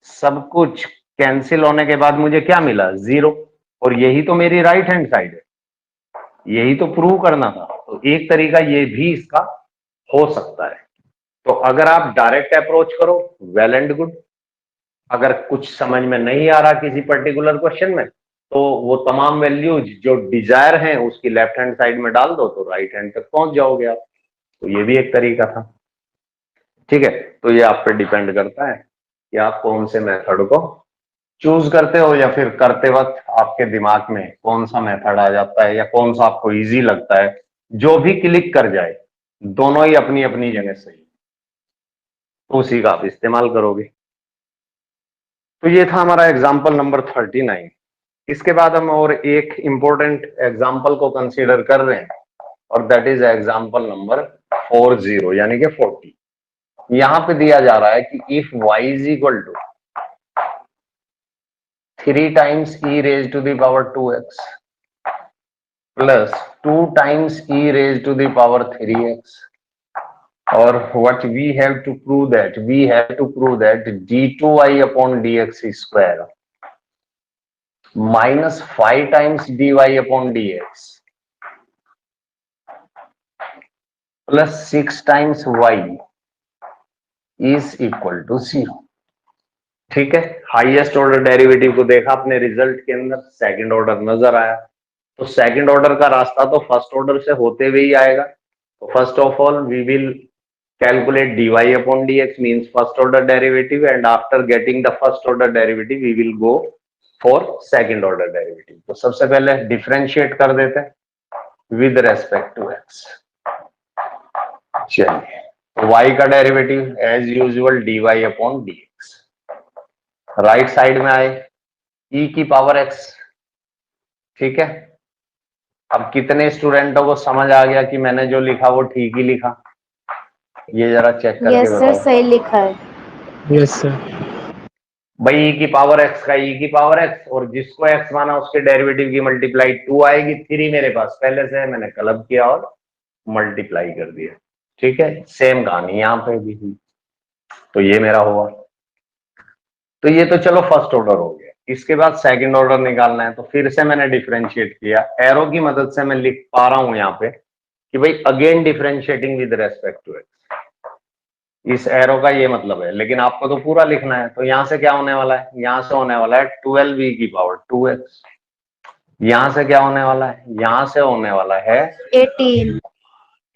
सब कुछ कैंसिल होने के बाद मुझे क्या मिला? 0। और यही तो मेरी राइट हैंड साइड है, यही तो प्रूव करना था। तो एक तरीका ये भी इसका हो सकता है। तो अगर आप डायरेक्ट अप्रोच करो, वेल एंड गुड। अगर कुछ समझ में नहीं आ रहा किसी पर्टिकुलर क्वेश्चन में, तो वो तमाम वैल्यूज जो डिजायर हैं उसकी लेफ्ट हैंड साइड में डाल दो, तो राइट हैंड तक पहुंच जाओगे आप। तो ये भी एक तरीका था। ठीक है, तो ये आप पे डिपेंड करता है कि आप कौन से मेथड को चूज करते हो, या फिर करते वक्त आपके दिमाग में कौन सा मेथड आ जाता है, या कौन सा आपको इजी लगता है। जो भी क्लिक कर जाए, दोनों ही अपनी अपनी जगह सही, तो उसी का आप इस्तेमाल करोगे। तो ये था हमारा एग्जाम्पल नंबर 39। इसके बाद हम और एक इंपॉर्टेंट एग्जाम्पल को कंसीडर कर रहे हैं, और दैट इज एग्जाम्पल नंबर 40 यानी कि 40। यहां पे दिया जा रहा है कि if y is equal to 3 times e raise to the power 2x plus 2 times e raise to the power 3x, और what we have to prove that d2y upon dx square minus 5 times dy upon dx plus 6 times y is equal to 0। ठीक है, highest order derivative को देखा अपने result के अंदर, second order नजर आया। तो सेकंड ऑर्डर का रास्ता तो फर्स्ट ऑर्डर से होते हुए ही आएगा। तो first of all we will calculate dy upon dx means first order derivative, and after getting the first order derivative we will go for second order derivative। तो सबसे पहले डिफरेंशिएट कर देते हैं विद रेस्पेक्ट टू x। चलिए, y का derivative as usual dy upon dx, right side में आए e की पावर x। ठीक है, अब कितने स्टूडेंटों को समझ आ गया कि मैंने जो लिखा वो ठीक ही लिखा? ये जरा चेक करके यस सर, बताओ। सही लिखा है। Yes, sir. भाई e की पावर x का e की पावर x, और जिसको x माना उसके डेरिवेटिव की मल्टीप्लाई 2 आएगी। 3 मेरे पास पहले से है, मैंने क्लब किया और मल्टीप्लाई कर दिया। ठीक है, सेम कहानी यहाँ पे भी हुई। तो ये मेरा हुआ। तो ये तो चलो फर्स्ट ऑर्डर हो गया। इसके बाद सेकंड ऑर्डर निकालना है, तो फिर से मैंने डिफरेंशिएट किया। एरो की मदद से मैं लिख पा रहा हूं यहाँ पे कि भाई again differentiating with respect to x. इस एरो का ये मतलब है, लेकिन आपको तो पूरा लिखना है। तो यहां से क्या होने वाला है? यहां से होने वाला है 12e की पावर 2x। यहां से क्या होने वाला है? यहां से होने वाला है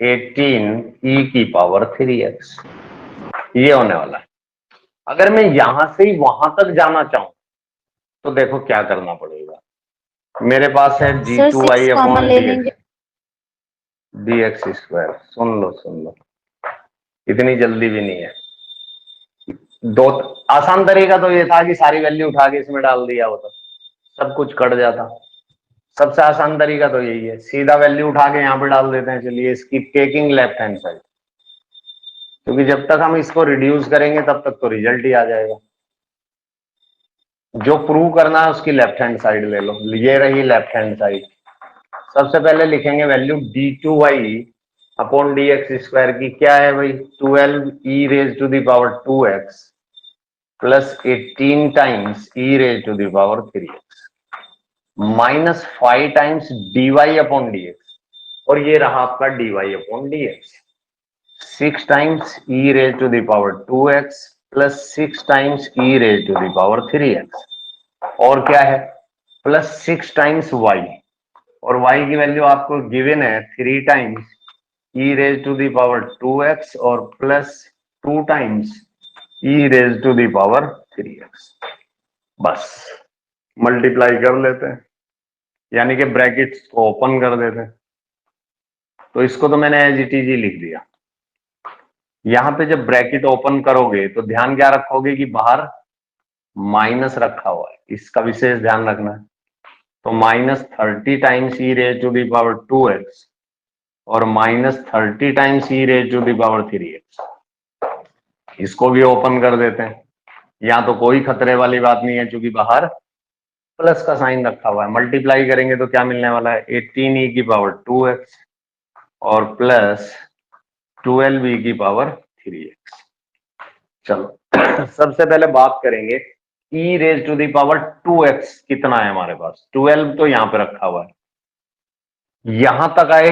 18e की पावर 3x। ये होने वाला है। अगर मैं यहां से ही वहां तक जाना चाहूं तो देखो क्या करना पड़ेगा। मेरे पास है सर g2y 6 कॉमन अपॉन ले लेंगे। dx square. सुन लो, इतनी जल्दी भी नहीं है। दो आसान तरीका तो ये था कि सारी वैल्यू उठा के इसमें डाल दिया होता, सब कुछ कट जाता। सबसे आसान तरीका तो यही है, सीधा वैल्यू उठा के यहाँ पे डाल देते हैं। चलिए, इसकी टेकिंग लेफ्ट हैंड साइड, क्योंकि जब तक हम इसको रिड्यूस करेंगे तब तक तो रिजल्ट ही आ जाएगा। जो प्रूव करना है उसकी लेफ्ट हैंड साइड ले लो। ये रही लेफ्ट हैंड साइड। सबसे पहले लिखेंगे value d2y upon dx square की। क्या है भाई? 12e raise to the power 2x plus 18 times e raise to the power 3x minus 5 times dy upon dx, और ये रहा आपका dy upon dx। 6 times e raise to the power 2x plus 6 times e raise to the power 3x, और क्या है? Plus 6 times y, और y की value आपको गिवन है 3 times e raise to the power 2x और plus 2 times e raise to the power 3x। बस multiply कर लेते हैं, यानी कि ब्रैकेट्स को ओपन कर देते हैं। तो इसको तो मैंने एज इट इज ही लिख दिया। यहां पे जब ब्रैकेट ओपन करोगे तो ध्यान क्या रखोगे कि बाहर माइनस रखा हुआ है, इसका विशेष ध्यान रखना है। तो minus 30 times e raise to the power 2x और minus 30 times e raise to the power 3x, इसको भी ओपन कर देते हैं। यहाँ तो कोई खतरे वाली बात नहीं है, क्योंकि बाहर प्लस का साइन रखा हुआ है, मल्टीप्लाई करेंगे तो क्या मिलने वाला है 18 e की पावर 2x और प्लस 12 e की पावर 3x। चलो सबसे पहले बात करेंगे e raise to the power 2x कितना है हमारे पास, 12 तो यहां पे रखा हुआ है, यहां तक आए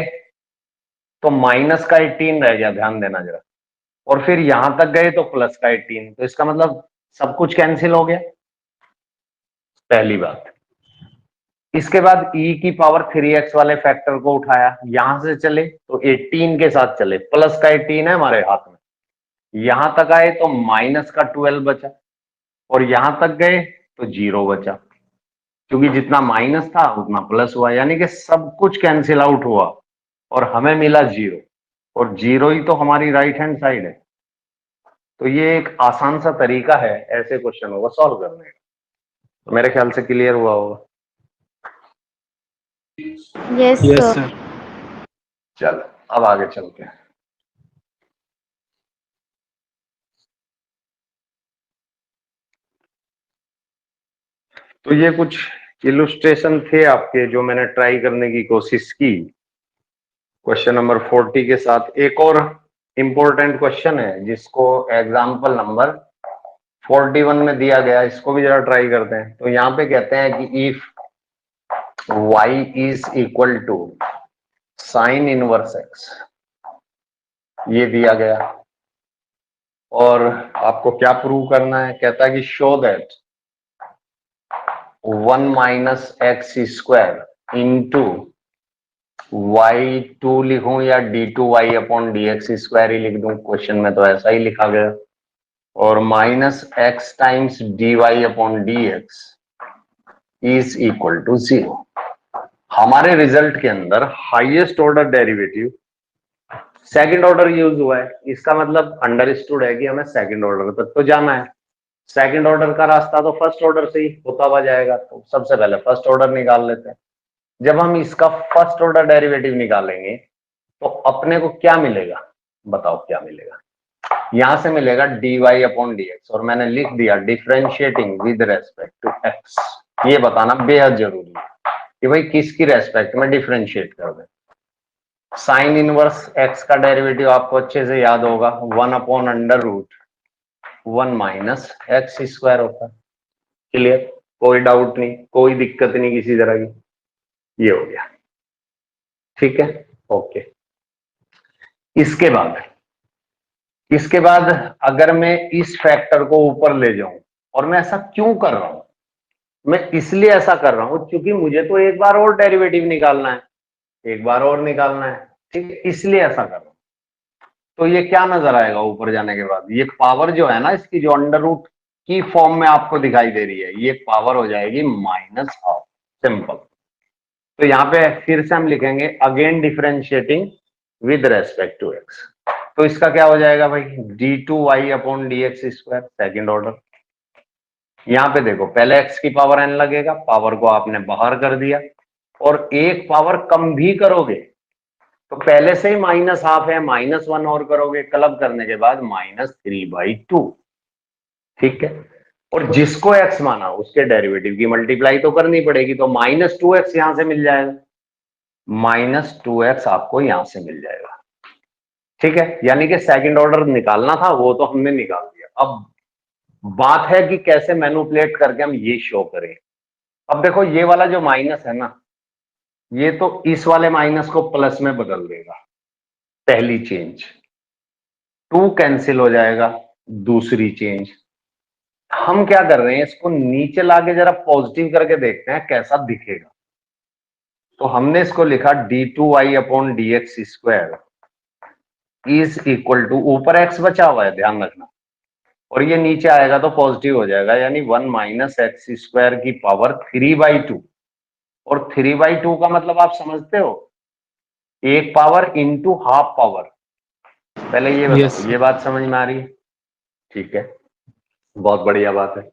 तो माइनस का 18 रह गया, ध्यान देना जरा, और फिर यहां तक गए तो प्लस का 18, तो इसका मतलब सब कुछ कैंसिल हो गया, पहली बात। इसके बाद e की पावर 3x वाले फैक्टर को उठाया, यहां से चले तो 18 के साथ चले, प्लस का 18 है हमारे हाथ में, यहां तक आए तो माइनस का 12 बचा, और यहां तक गए तो 0 बचा, क्योंकि जितना माइनस था उतना प्लस हुआ, यानी कि सब कुछ कैंसिल आउट हुआ और हमें मिला 0, और 0 ही तो हमारी राइट हैंड साइड है। तो ये एक आसान सा तरीका है ऐसे क्वेश्चनों को सॉल्व करने का, तो मेरे ख्याल से क्लियर हुआ होगा। Yes, Yes, sir. sir. चलो अब आगे चलते हैं। तो ये कुछ इलुस्ट्रेशन थे आपके जो मैंने ट्राई करने की कोशिश की क्वेश्चन नंबर 40 के साथ। एक और इंपॉर्टेंट क्वेश्चन है जिसको एग्जाम्पल नंबर 41 में दिया गया, इसको भी जरा ट्राई करते हैं। तो यहाँ पे कहते हैं कि if y is equal to sine inverse x, ये दिया गया, और आपको क्या प्रूव करना है, कहता है कि show that 1 minus x square into y2 लिखूं या d2y अपॉन dx स्क्वायर ही लिख दूं, क्वेश्चन में तो ऐसा ही लिखा गया, और minus x times dy upon dx is equal to 0। हमारे रिजल्ट के अंदर highest order derivative second order use हुआ है, इसका मतलब अंडरस्टूड है कि हमें सेकंड ऑर्डर तक तो जाना है। सेकंड ऑर्डर का रास्ता तो फर्स्ट ऑर्डर से ही होता हुआ जाएगा, तो सबसे पहले फर्स्ट ऑर्डर निकाल लेते हैं। जब हम इसका फर्स्ट ऑर्डर डेरिवेटिव निकालेंगे तो अपने को क्या मिलेगा, बताओ क्या मिलेगा, यहां से मिलेगा dy अपॉन dx, और मैंने लिख दिया differentiating with respect to x। ये बताना बेहद जरूरी है कि भाई किसकी रेस्पेक्ट में डिफरेंशिएट कर दें। साइन इनवर्स x का डेरिवेटिव आपको अच्छे से याद होगा, 1 upon under root 1 minus x square होता है। क्लियर, कोई डाउट नहीं, कोई दिक्कत नहीं किसी तरह की, ये हो गया, ठीक है, ओके। इसके बाद अगर मैं इस फैक्टर को ऊपर ले जाऊं, और मैं ऐसा क्यों कर रहा हूं, मैं इसलिए ऐसा कर रहा हूं क्योंकि मुझे तो एक बार और डेरिवेटिव निकालना है, एक बार और निकालना है, ठीक है, इसलिए ऐसा कर रहा हूं। तो ये क्या नजर आएगा ऊपर जाने के बाद, ये पावर जो है ना इसकी, जो अंडर रूट की फॉर्म में आपको दिखाई दे रही है, ये पावर हो जाएगी माइनस हाफ, सिंपल। तो यहाँ पे फिर से हम लिखेंगे again differentiating with respect to x, तो इसका क्या हो जाएगा भाई d2y upon dx square, second order. यहाँ पे देखो पहले x की पावर n लगेगा, पावर को आपने बाहर कर दिया, और एक पावर कम भी करोगे तो पहले से ही माइनस हाफ है, -1 और करोगे, क्लब करने के बाद -3/2, ठीक है। और जिसको x माना उसके डेरिवेटिव की मल्टीप्लाई तो करनी पड़ेगी, तो -2x यहां से मिल जाएगा, -2x आपको यहां से मिल जाएगा, ठीक है। यानी कि सेकंड ऑर्डर निकालना था वो तो हमने निकाल दिया, अब बात है कि कैसे मैनिपुलेट करके हम ये शो करें। अब देखो ये वाला जो माइनस है ना, ये तो इस वाले माइनस को प्लस में बदल देगा, पहली चेंज, 2 कैंसिल हो जाएगा, दूसरी चेंज। हम क्या कर रहे हैं, इसको नीचे लाके जरा पॉजिटिव करके देखते हैं कैसा दिखेगा। तो हमने इसको लिखा d2y upon dx square is equal to, ऊपर x बचा हुआ है ध्यान रखना, और ये नीचे आएगा तो पॉजिटिव हो जाएगा, यानी 1 माइनस एक्स स्क्वायर की पावर 3/2, और 3/2 का मतलब आप समझते हो, एक पावर इंटू हाफ पावर। पहले ये बताओ, Yes, ये बात समझ में आ रही है, ठीक है, बहुत बढ़िया बात है।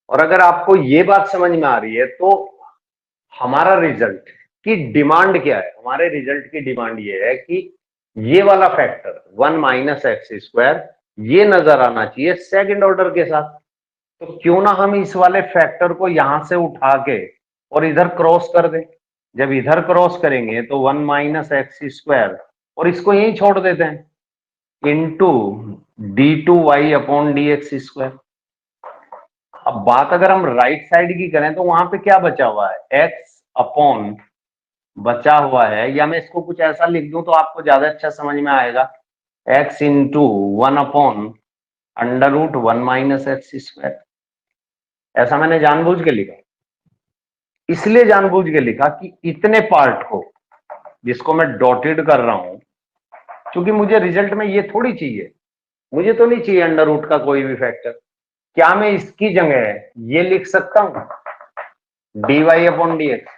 और अगर आपको ये बात समझ में आ रही है तो हमारा रिजल्ट की डिमांड क्या है, हमारे रिजल्ट की डिमांड ये है कि ये वाला फैक्टर 1 माइनस एक्स स्क्वायर ये नजर आना चाहिए सेकंड ऑर्डर के साथ। तो क्यों ना हम इस वाले फैक्टर को यहां से उठा के और इधर क्रॉस कर दें। जब इधर क्रॉस करेंगे तो 1 माइनस एक्स स्क्वायर, और इसको यहीं छोड़ देते हैं, into d2y upon d x square. अब बात अगर हम राइट साइड की करें तो वहां पे क्या बचा हुआ है, x अपॉन बचा हुआ है, या मैं इसको कुछ ऐसा लिख दूं तो आपको ज्यादा अच्छा समझ में आएगा, x into 1 upon under root 1 minus x square. ऐसा मैंने जानबूझ के लिखा, इसलिए जानबूझ के लिखा कि इतने पार्ट को जिसको मैं डॉटेड कर रहा हूं, क्योंकि मुझे रिजल्ट में ये थोड़ी चाहिए, मुझे तो नहीं चाहिए अंडर रूट का कोई भी फैक्टर। क्या मैं इसकी जगह ये लिख सकता हूं, dy अपॉन डी एक्स,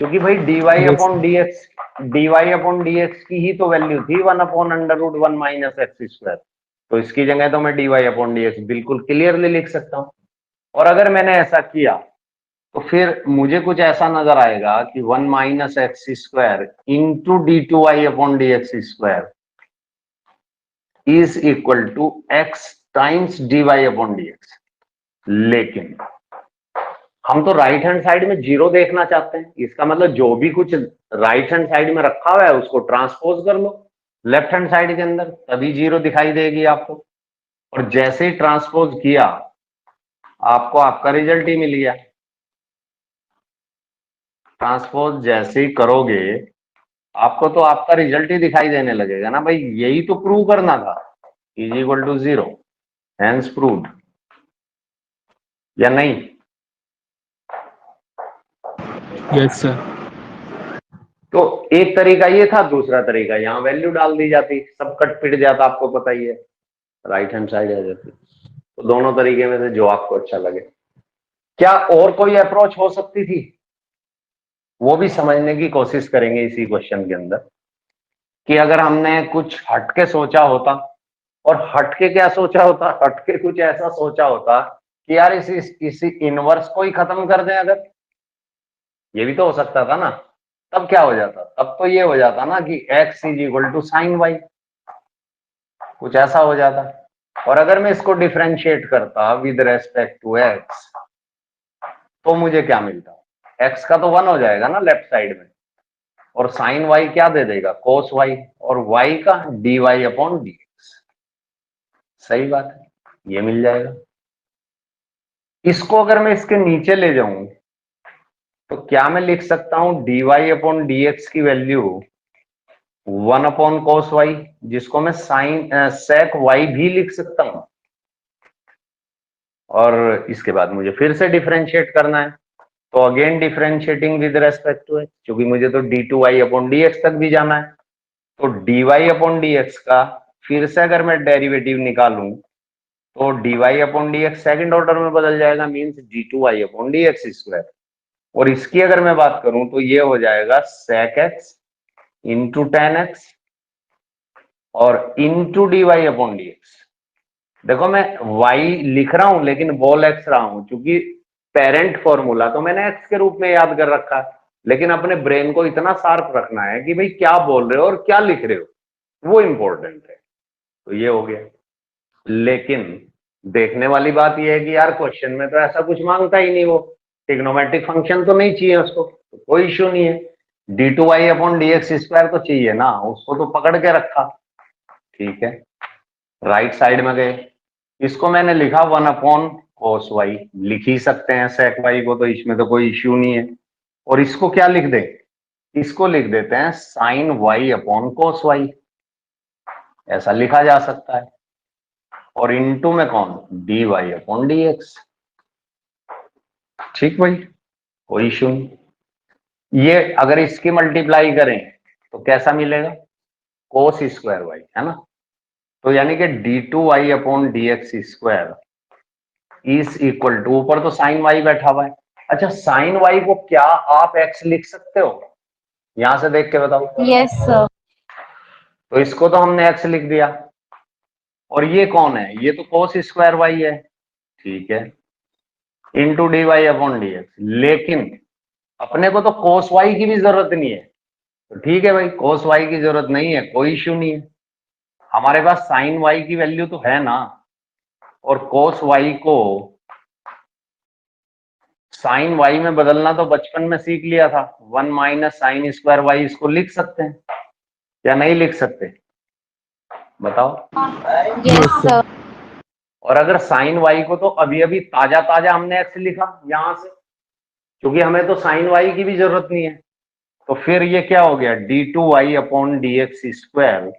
क्योंकि भाई dy Yes. Upon d x, dy upon d x की ही तो वैल्यू थी 1 upon under root 1 minus x square. तो इसकी जगह तो मैं dy अपॉन डी एक्स बिल्कुल क्लियरली लिख सकता हूं। और अगर मैंने ऐसा किया तो फिर मुझे कुछ ऐसा नजर आएगा कि 1 minus x square into d2y upon d x square is equal to x times dy upon d x. लेकिन हम तो राइट हैंड साइड में जीरो देखना चाहते हैं, इसका मतलब जो भी कुछ राइट हैंड साइड में रखा हुआ है उसको ट्रांसपोज कर लो लेफ्ट हैंड साइड के अंदर, तभी जीरो दिखाई देगी आपको। और जैसे ही ट्रांसपोज किया आपको आपका रिजल्ट ही मिल गया। ट्रांसपोज जैसे ही करोगे आपको तो आपका रिजल्ट ही दिखाई देने लगेगा ना भाई, यही तो प्रूव करना था, is equal to zero, hence proved, या नहीं? Yes, sir. तो एक तरीका ये था, दूसरा तरीका यहाँ वैल्यू डाल दी जाती, सब कट पिट जाता, आपको पता ही है, राइट हैंड साइड आ जाती। तो दोनों तरीके में से जो आपको अच्छा लगे। क्या और कोई अप्रोच हो सकती थी, वो भी समझने की कोशिश करेंगे इसी क्वेश्चन के अंदर, कि अगर हमने कुछ हटके सोचा होता। और हटके क्या सोचा होता, हटके कुछ ऐसा सोचा होता कि यार इसी इनवर्स को ही खत्म कर दें अगर, ये भी तो हो सकता था ना। तब क्या हो जाता, तब तो ये हो जाता ना कि x is equal to sine y, कुछ ऐसा हो जाता। और अगर मैं इसको डिफरेंशिएट करता विद रेस्पेक्ट टू x तो मुझे क्या मिलता, x का तो 1 हो जाएगा ना लेफ्ट साइड में, और साइन वाई क्या दे देगा, कोस वाई, और y का dy अपॉन डी एक्स। सही बात है, ये मिल जाएगा। इसको अगर मैं इसके नीचे ले जाऊं तो क्या मैं लिख सकता हूं dy अपॉन डी एक्स की वैल्यू 1 अपॉन कोस वाई, जिसको मैं साइन सेक वाई भी लिख सकता हूं। और इसके बाद मुझे फिर से डिफरेंशिएट करना है, तो again differentiating with respect to x, क्योंकि मुझे तो d2y अपॉन डी एक्स तक भी जाना है। तो dy अपॉन डी एक्स का फिर से अगर मैं डेरिवेटिव निकालूं तो dy upon d x second order में बदल जाएगा, means d2y upon d x square. और इसकी अगर मैं बात करूं तो ये हो जाएगा sec x into tan x और into d y upon d x. देखो मैं y लिख रहा हूं लेकिन बोल x रहा हूं, क्योंकि पेरेंट फॉर्मूला तो मैंने x के रूप में याद कर रखा है, लेकिन अपने ब्रेन को इतना शार्प रखना है कि भाई क्या बोल रहे हो और क्या लिख रहे हो, वो इंपॉर्टेंट है। तो ये हो गया। लेकिन देखने वाली बात यह है कि यार क्वेश्चन में तो ऐसा कुछ मांगता ही नहीं, वो ट्रिग्नोमेट्रिक फंक्शन तो नहीं चाहिए उसको, तो कोई इश्यू नहीं है, d2y upon d x square तो चाहिए ना, उसको तो पकड़ के रखा। ठीक है, राइट साइड में गए, इसको मैंने लिखा 1 अपॉन कोस वाई, लिख ही सकते हैं सेक वाई को, तो इसमें तो कोई इश्यू नहीं है। और इसको क्या लिख दे, इसको लिख देते हैं sine y upon cos y, ऐसा लिखा जा सकता है। और इनटू में कौन, d y upon d x. ठीक भाई, कोई इश्यू नहीं। ये अगर इसकी मल्टीप्लाई करें तो कैसा मिलेगा, कोस स्क्वायर वाई, है ना। तो यानी कि d2y upon d x square is equal to, ऊपर तो साइन वाई बैठा हुआ है। अच्छा, साइन वाई को क्या आप x लिख सकते हो, यहां से देख के बताओ। Yes, sir. तो इसको तो हमने x लिख दिया, और ये कौन है, ये तो कोस स्क्वायर वाई है, ठीक है, into d y upon d x. लेकिन अपने को तो कोस वाई की भी जरूरत नहीं है, तो ठीक है भाई, कोस वाई की जरूरत नहीं है, कोई इश्यू नहीं है, हमारे पास साइन वाई की वैल्यू तो है ना। और कोस वाई को साइन वाई में बदलना तो बचपन में सीख लिया था, 1 माइनस साइन स्क्वायर वाई, इसको लिख सकते हैं या नहीं लिख सकते, बताओ। Yes, sir. और अगर साइन वाई को तो अभी अभी ताजा ताजा हमने एक्स लिखा यहां से, क्योंकि हमें तो साइन वाई की भी जरूरत नहीं है, तो फिर ये क्या हो गया, d2y upon d x square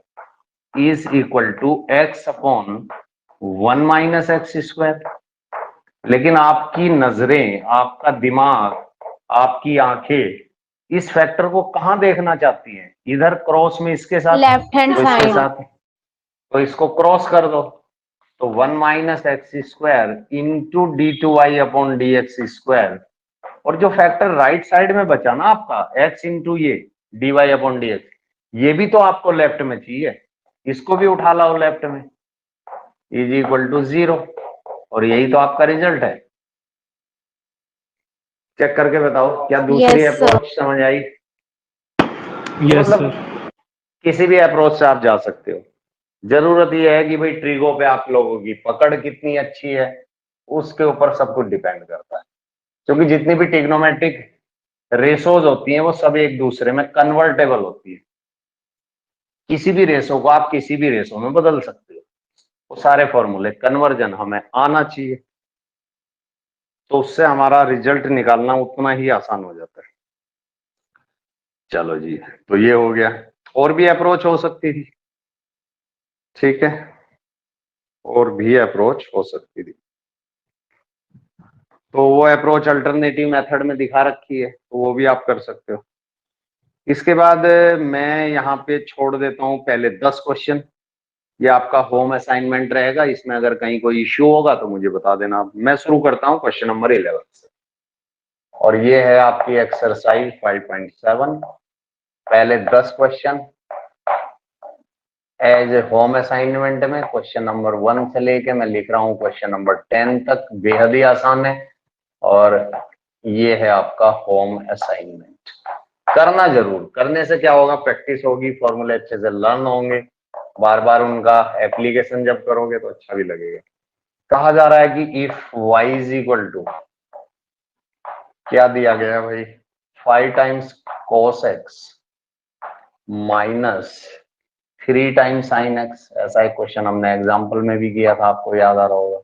is equal to x upon 1 minus x square. लेकिन आपकी नजरें, आपका दिमाग, आपकी आंखें इस फैक्टर को कहां देखना चाहती हैं, इधर क्रॉस में इसके साथ, Left hand तो इसके side. साथ, तो इसको क्रॉस कर दो, तो 1 minus x square into d2y upon d x square, और जो फैक्टर राइट साइड में बचा ना आपका x इंटू ये dy अपॉन डी एक्स, ये भी तो आपको लेफ्ट में चाहिए, इसको भी उठा लाओ लेफ्ट में, इज इक्वल टू 0, और यही तो आपका रिजल्ट है। चेक करके बताओ, क्या दूसरी Yes, sir. अप्रोच समझ आई? Yes, मतलब sir. किसी भी अप्रोच से आप जा सकते हो, जरूरत यह है कि भाई ट्रिगो पे आप लोगों की पकड़ कितनी अच्छी है, उसके ऊपर सब कुछ डिपेंड करता है, क्योंकि जितनी भी ट्रिग्नोमेट्रिक रेशोज होती हैं वो सब एक दूसरे में कन्वर्टेबल होती है, किसी भी रेशो को आप किसी भी रेशो में बदल सकते हो, वो सारे फॉर्मूले कन्वर्जन हमें आना चाहिए, तो उससे हमारा रिजल्ट निकालना उतना ही आसान हो जाता है। चलो जी, तो ये हो गया, और भी अप्रोच हो सकती थी, ठीक है, और भी अप्रोच हो सकती थी, तो वो अप्रोच अल्टरनेटिव मेथड में दिखा रखी है, तो वो भी आप कर सकते हो। इसके बाद मैं यहाँ पे छोड़ देता हूँ पहले 10 क्वेश्चन, ये आपका होम असाइनमेंट रहेगा, इसमें अगर कहीं कोई इश्यू होगा तो मुझे बता देना। मैं शुरू करता हूँ क्वेश्चन नंबर 11 से, और ये है आपकी एक्सरसाइज 5.7, पहले 10 question as a home assignment में, क्वेश्चन नंबर 1 से लेके मैं लिख रहा हूँ क्वेश्चन नंबर 10 तक, बेहद ही आसान है, और ये है आपका होम असाइनमेंट। करना जरूर, करने से क्या होगा, प्रैक्टिस होगी, फॉर्मूले अच्छे से लर्न होंगे, बार बार उनका एप्लीकेशन जब करोगे तो अच्छा भी लगेगा। कहा जा रहा है कि if y is equal to, क्या दिया गया भाई, 5 times cos x minus 3 times sin x, ऐसा एक क्वेश्चन हमने एग्जाम्पल में भी किया था, आपको याद आ रहा होगा,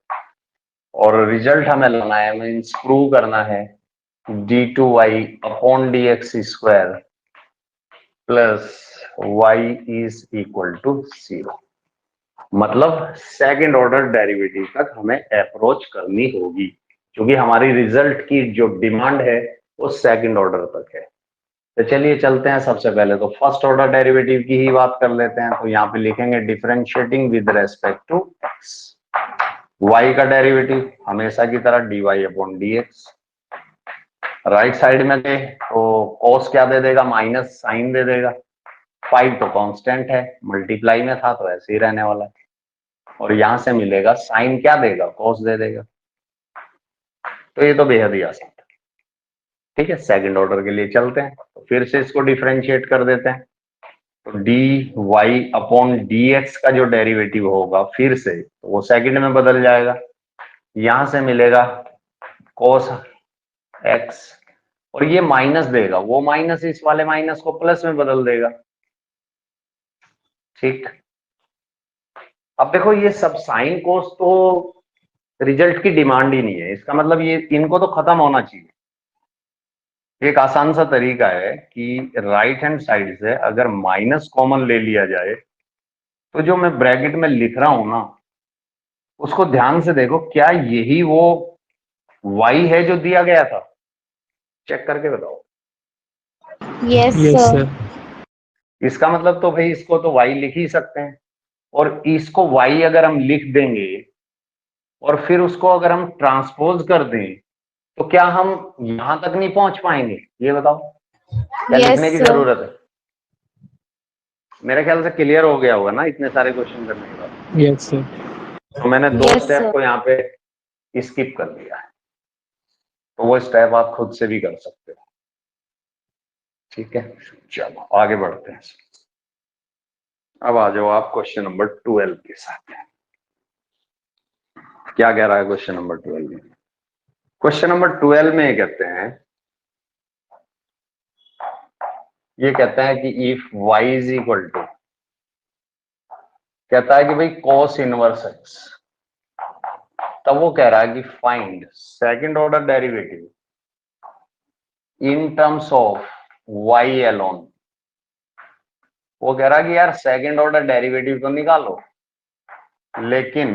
और रिजल्ट हमें लाना है, हमें प्रूव करना है d2y upon d x square plus y is equal to 0, मतलब सेकंड ऑर्डर डेरिवेटिव तक हमें अप्रोच करनी होगी, क्योंकि हमारी रिजल्ट की जो डिमांड है वो सेकंड ऑर्डर तक है। तो चलिए चलते हैं, सबसे पहले तो फर्स्ट ऑर्डर डेरिवेटिव की ही बात कर लेते हैं, तो यहाँ पे लिखेंगे differentiating with respect to x, y का डेरिवेटिव हमेशा की तरह dy upon d x, right side में गए तो cos क्या दे देगा, माइनस साइन दे देगा, 5 तो कांस्टेंट है, मल्टीप्लाई में था तो ऐसे ही रहने वाला है, और यहां से मिलेगा साइन क्या देगा, कॉस दे देगा, तो ये तो बेहद ही आसान है। ठीक है, सेकंड ऑर्डर के लिए चलते हैं, तो फिर से इसको डिफरेंशिएट कर देते हैं, तो d y upon d x का जो डेरिवेटिव होगा फिर से, तो वो सेकंड में बदल जाएगा, यहां से मिलेगा कॉस एक्स, और ये माइनस देगा, वो माइनस इस वाले माइनस को प्लस में बदल देगा। ठीक, अब देखो ये सब साइन कोस तो रिजल्ट की डिमांड ही नहीं है, इसका मतलब ये इनको तो खत्म होना चाहिए। एक आसान सा तरीका है कि राइट हैंड साइड से अगर माइनस कॉमन ले लिया जाए, तो जो मैं ब्रैकेट में लिख रहा हूं ना, उसको ध्यान से देखो, क्या यही वो y है जो दिया गया था, चेक करके बताओ। Yes, Yes, sir. sir. इसका मतलब तो भाई इसको तो y लिख ही सकते हैं, और इसको y अगर हम लिख देंगे और फिर उसको अगर हम ट्रांसपोज कर दें, तो क्या हम यहां तक नहीं पहुंच पाएंगे, ये बताओ, क्या Yes, लिखने की sir. जरूरत है? मेरे ख्याल से क्लियर हो गया होगा ना इतने सारे क्वेश्चन करने के बाद, Yes, sir. तो मैंने 2 Yes, स्टेप sir. को यहाँ पे स्किप कर दिया है, तो वो स्टेप आप खुद से भी कर सकते हो। ठीक है, चलो आगे बढ़ते हैं। अब आ जाओ आप क्वेश्चन नंबर 12 के साथ, क्या कह रहा है क्वेश्चन नंबर 12 में, क्वेश्चन नंबर 12 में ये कहते हैं, कि if y is equal to, कहता है कि भाई cos इनवर्स x, तब वो कह रहा है कि find second order derivative in terms of y alone. वो कह रहा है कि यार सेकंड ऑर्डर डेरिवेटिव तो निकालो, लेकिन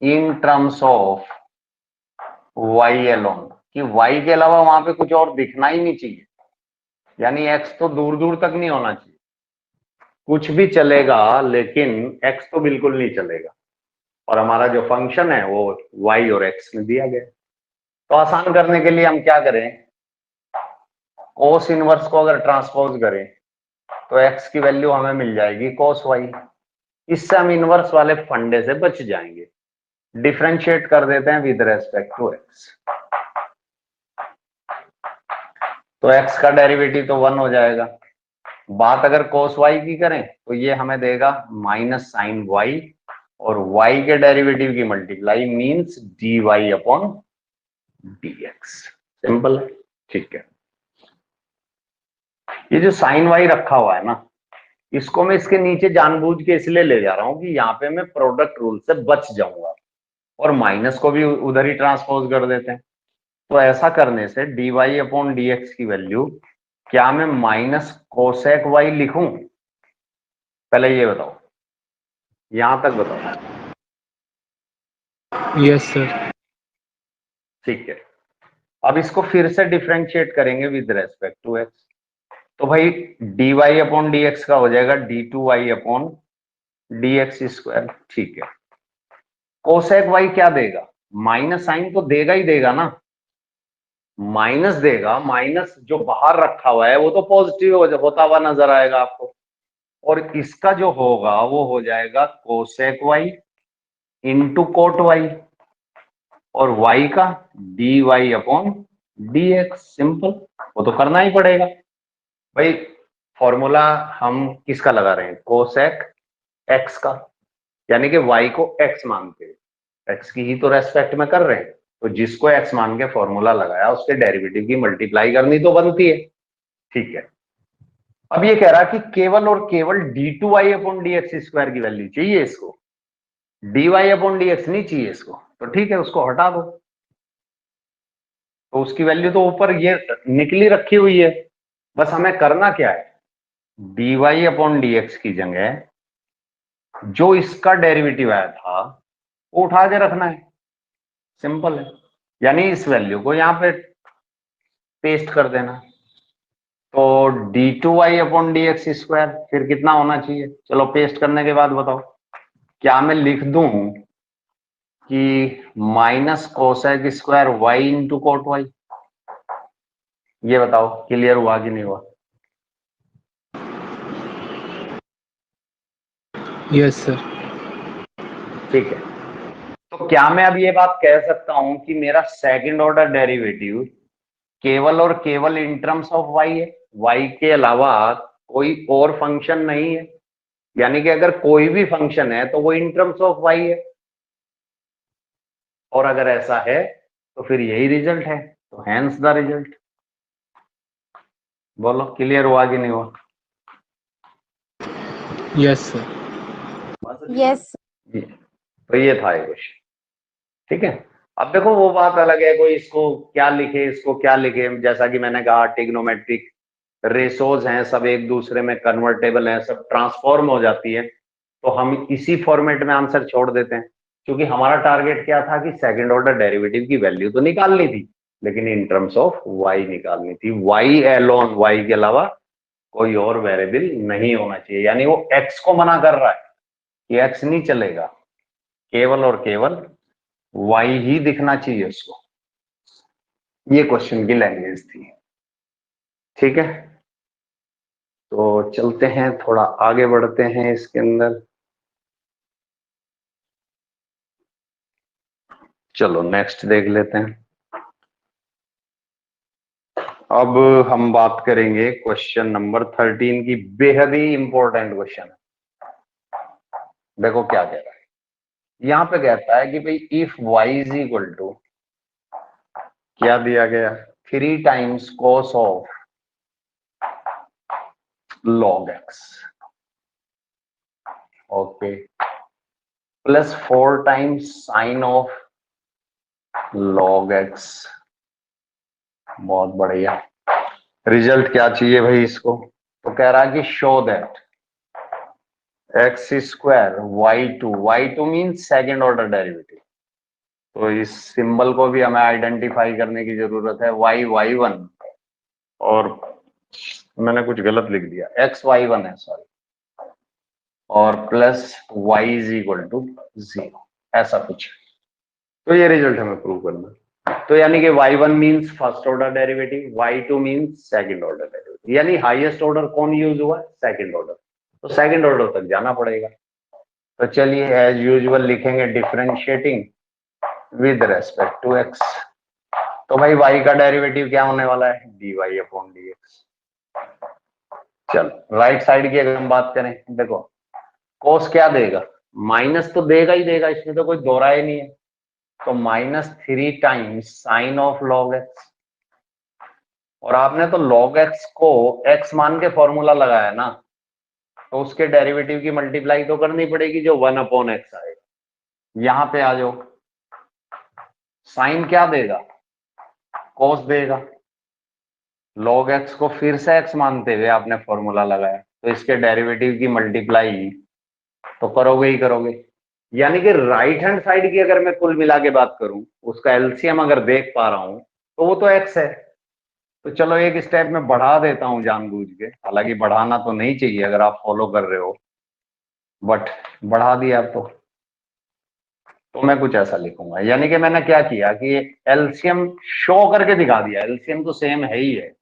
in terms of y alone, कि y के अलावा वहां पे कुछ और दिखना ही नहीं चाहिए, यानी x तो दूर दूर तक नहीं होना चाहिए, कुछ भी चलेगा लेकिन x तो बिल्कुल नहीं चलेगा। और हमारा जो फंक्शन है वो y और x में दिया गया। तो आसान करने के लिए हम क्या करें, कोस इनवर्स को अगर ट्रांसपोज करें तो x की वैल्यू हमें मिल जाएगी कोस y। इससे हम इनवर्स वाले फंडे से बच जाएंगे। डिफरेंशिएट कर देते हैं विद रेस्पेक्ट टू x, तो x का डेरिवेटिव तो 1 हो जाएगा। बात अगर कोस y की करें तो ये हमें देगा माइनस साइन y, और y के डेरिवेटिव की multiply means dy upon dx। Simple है, ठीक है। ये जो साइन y रखा हुआ है ना, इसको मैं इसके नीचे जानबूझ के इसलिए ले जा रहा हूं कि यहाँ पे मैं प्रोडक्ट रूल से बच जाऊंगा, और माइनस को भी उधर ही ट्रांसपोज कर देते हैं। तो ऐसा करने से dy अपॉन dx की वैल्यू, क्या मैं माइनस कोसेक y लिखूं? पहले ये बताओ, यहां तक बताओ। Yes, sir. ठीक है, अब इसको फिर से डिफरेंशिएट करेंगे विद रेस्पेक्ट टू x। तो भाई dy अपॉन dx का हो जाएगा d2y अपॉन dx स्क्वायर। ठीक है, कोसेक y क्या देगा? माइनस साइन तो देगा ही देगा ना, माइनस देगा। माइनस जो बाहर रखा हुआ है वो तो पॉजिटिव होता हुआ नजर आएगा आपको, और इसका जो होगा वो हो जाएगा cosec y into coat y, और y का dy अपॉन dx। सिंपल, वो तो करना ही पड़ेगा भाई। फॉर्मूला हम किसका लगा रहे हैं? कोसेक x का, यानी कि y को x मानते हैं, x की ही तो रेस्पेक्ट में कर रहे हैं, तो जिसको x मान के फॉर्मूला लगाया उसके डेरिवेटिव की मल्टीप्लाई करनी तो बनती है। ठीक है, अब ये कह रहा है कि केवल और केवल d2y अपॉन dx स्क्वायर की वैल्यू चाहिए इसको, dy अपॉन dx नहीं चाहिए इसको। तो ठीक है, उसको हटा दो, तो उसकी वैल्यू तो ऊपर ये निकली रखी हुई है। बस हमें करना क्या है, dy अपॉन dx की जगह जो इसका डेरिवेटिव आया था वो उठा के रखना है। सिंपल है, यानी इस वैल्यू को यहां पे पेस्ट कर देना। तो d2y अपॉन dx स्क्वायर फिर कितना होना चाहिए? चलो पेस्ट करने के बाद बताओ, क्या मैं लिख दूं कि minus cosec square y into coat y? ये बताओ क्लियर हुआ कि नहीं हुआ? Yes, sir. ठीक है, तो क्या मैं अब ये बात कह सकता हूं कि मेरा सेकंड ऑर्डर डेरिवेटिव केवल और केवल इन टर्म्स ऑफ y है, y के अलावा कोई और फंक्शन नहीं है? यानी कि अगर कोई भी फंक्शन है तो वो इन टर्म्स ऑफ y है, और अगर ऐसा है तो फिर यही रिजल्ट है, तो हैंस द रिजल्ट। बोलो क्लियर हुआ कि नहीं हुआ? Yes, sir. Yes. जी, तो ये था ये क्वेश्चन। ठीक है, अब देखो वो बात अलग है, कोई इसको क्या लिखे इसको क्या लिखे। जैसा कि मैंने कहा ट्रिग्नोमेट्रिक रेशोज हैं, सब एक दूसरे में कन्वर्टेबल हैं, सब ट्रांसफॉर्म हो जाती है, तो हम इसी फॉर्मेट में आंसर छोड़ देते हैं। क्योंकि हमारा टारगेट क्या था कि सेकंड ऑर्डर डेरिवेटिव की वैल्यू तो निकालनी थी, लेकिन इन टर्म्स ऑफ y निकालनी थी। y एलोन, y के अलावा कोई और वेरिएबल नहीं होना चाहिए, यानी वो x को मना कर रहा है कि x नहीं चलेगा, केवल और केवल y ही दिखना चाहिए उसको। ये क्वेश्चन की लैंग्वेज थी। ठीक है, तो चलते हैं, थोड़ा आगे बढ़ते हैं इसके अंदर। चलो नेक्स्ट देख लेते हैं। अब हम बात करेंगे क्वेश्चन नंबर 13 की, बेहद ही इंपॉर्टेंट क्वेश्चन। देखो क्या कह रहा है, यहां पे कहता है कि भाई if y is equal to, क्या दिया गया 3 times cos of log x, okay, plus 4 times sine of log x. बहुत बढ़िया। रिजल्ट क्या चाहिए भाई इसको, तो कह रहा है कि show that x square y two mean second order derivative. तो इस सिंबल को भी हमें आइडेंटिफाई करने की जरूरत है, y1, और मैंने कुछ गलत लिख दिया, xy1 है सॉरी, और plus y is equal to 0, ऐसा कुछ। तो ये रिजल्ट हमें प्रूव करना है। तो यानी कि y1 means first order derivative, y2 means second order derivative, यानी हाईएस्ट ऑर्डर कौन यूज हुआ, सेकंड ऑर्डर। तो सेकंड ऑर्डर तक जाना पड़ेगा। तो चलिए एज यूजुअल लिखेंगे differentiating with respect to x। तो भाई y का डेरिवेटिव क्या होने वाला है, dy अपॉन dx। चलो राइट साइड की अगर हम बात करें, देखो कोस क्या देगा, माइनस तो देगा ही देगा, इसमें तो कोई दोहरा ही नहीं है। तो -3 times sine of log x, और आपने तो लॉग एक्स को x मान के फॉर्मूला लगाया ना, तो उसके डेरिवेटिव की मल्टीप्लाई तो करनी पड़ेगी, जो 1 अपॉन एक्स आएगा। यहां पे आ जाओ, साइन क्या देगा, कोस देगा, लॉग एक्स को फिर से एक्स मानते हुए आपने फॉर्मूला लगाया, तो इसके डेरिवेटिव की मल्टीप्लाई तो करोगे ही करोगे। यानी कि राइट हैंड साइड की अगर मैं कुल मिला के बात करूं, उसका एलसीएम अगर देख पा रहा हूं, तो वो तो एक्स है। तो चलो एक स्टेप में बढ़ा देता हूं जानबूझ के, हालांकि बढ़ाना तो नहीं चाहिए अगर आप फॉलो कर रहे हो, बट बढ़ा दिया तो मैं कुछ ऐसा लिखूंगा। यानी कि मैंने क्या किया कि एलसीएम शो करके दिखा दिया, एलसीएम तो सेम है ही है,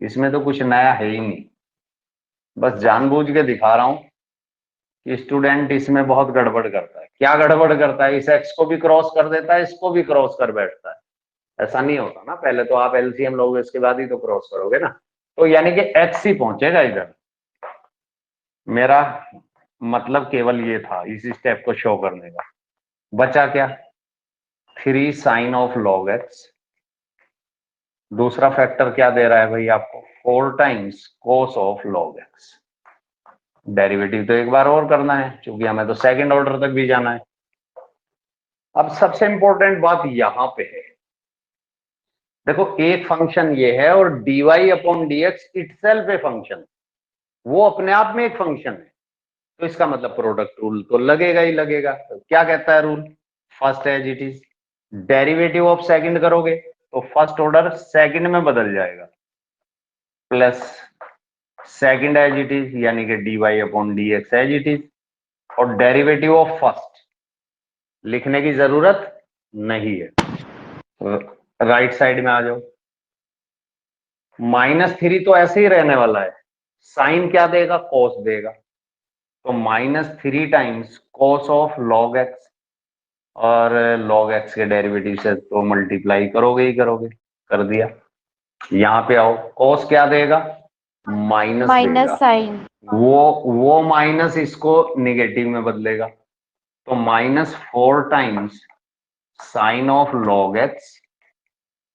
इसमें तो कुछ नया है ही नहीं, बस जानबूझ के दिखा रहा हूं कि स्टूडेंट इसमें बहुत गड़बड़ करता है। क्या गड़बड़ करता है, इस एक्स को भी क्रॉस कर देता है, इसको भी क्रॉस कर बैठता है। ऐसा नहीं होता ना, पहले तो आप एलसीएम लोगे, इसके बाद ही तो क्रॉस करोगे ना। तो यानी कि एक्स ही पहुंचेगा इधर। मेरा मतलब केवल ये था इस स्टेप को शो करने का। बचा क्या, 3 साइन ऑफ लॉग एक्स, दूसरा फैक्टर क्या दे रहा है भाई आपको, 4 times cos of log x. Derivative तो एक बार और करना है, क्योंकि हमें तो सेकंड ऑर्डर तक भी जाना है। अब सबसे इंपॉर्टेंट बात यहां पे है, देखो एक फंक्शन ये है और dy upon dx itself a function, वो अपने आप में एक फंक्शन है। तो इसका मतलब प्रोडक्ट रूल तो लगेगा ही लगेगा। तो क्या कहता है rule, first as it is, derivative of second करोगे तो फर्स्ट ऑर्डर सेकंड में बदल जाएगा, plus second as it is, यानी कि dy upon dx as it is, और डेरिवेटिव ऑफ फर्स्ट लिखने की जरूरत नहीं है। राइट साइड में आ जाओ, -3 तो ऐसे ही रहने वाला है, साइन क्या देगा, कोस देगा। तो -3 times cos of log x, और लॉग एक्स के डेरिवेटिव से तो मल्टीप्लाई करोगे ही करोगे, कर दिया। यहां पे आओ, कोस क्या देगा, माइनस माइनस देगा, साइन। वो माइनस इसको निगेटिव में बदलेगा। तो -4 times sine of log x,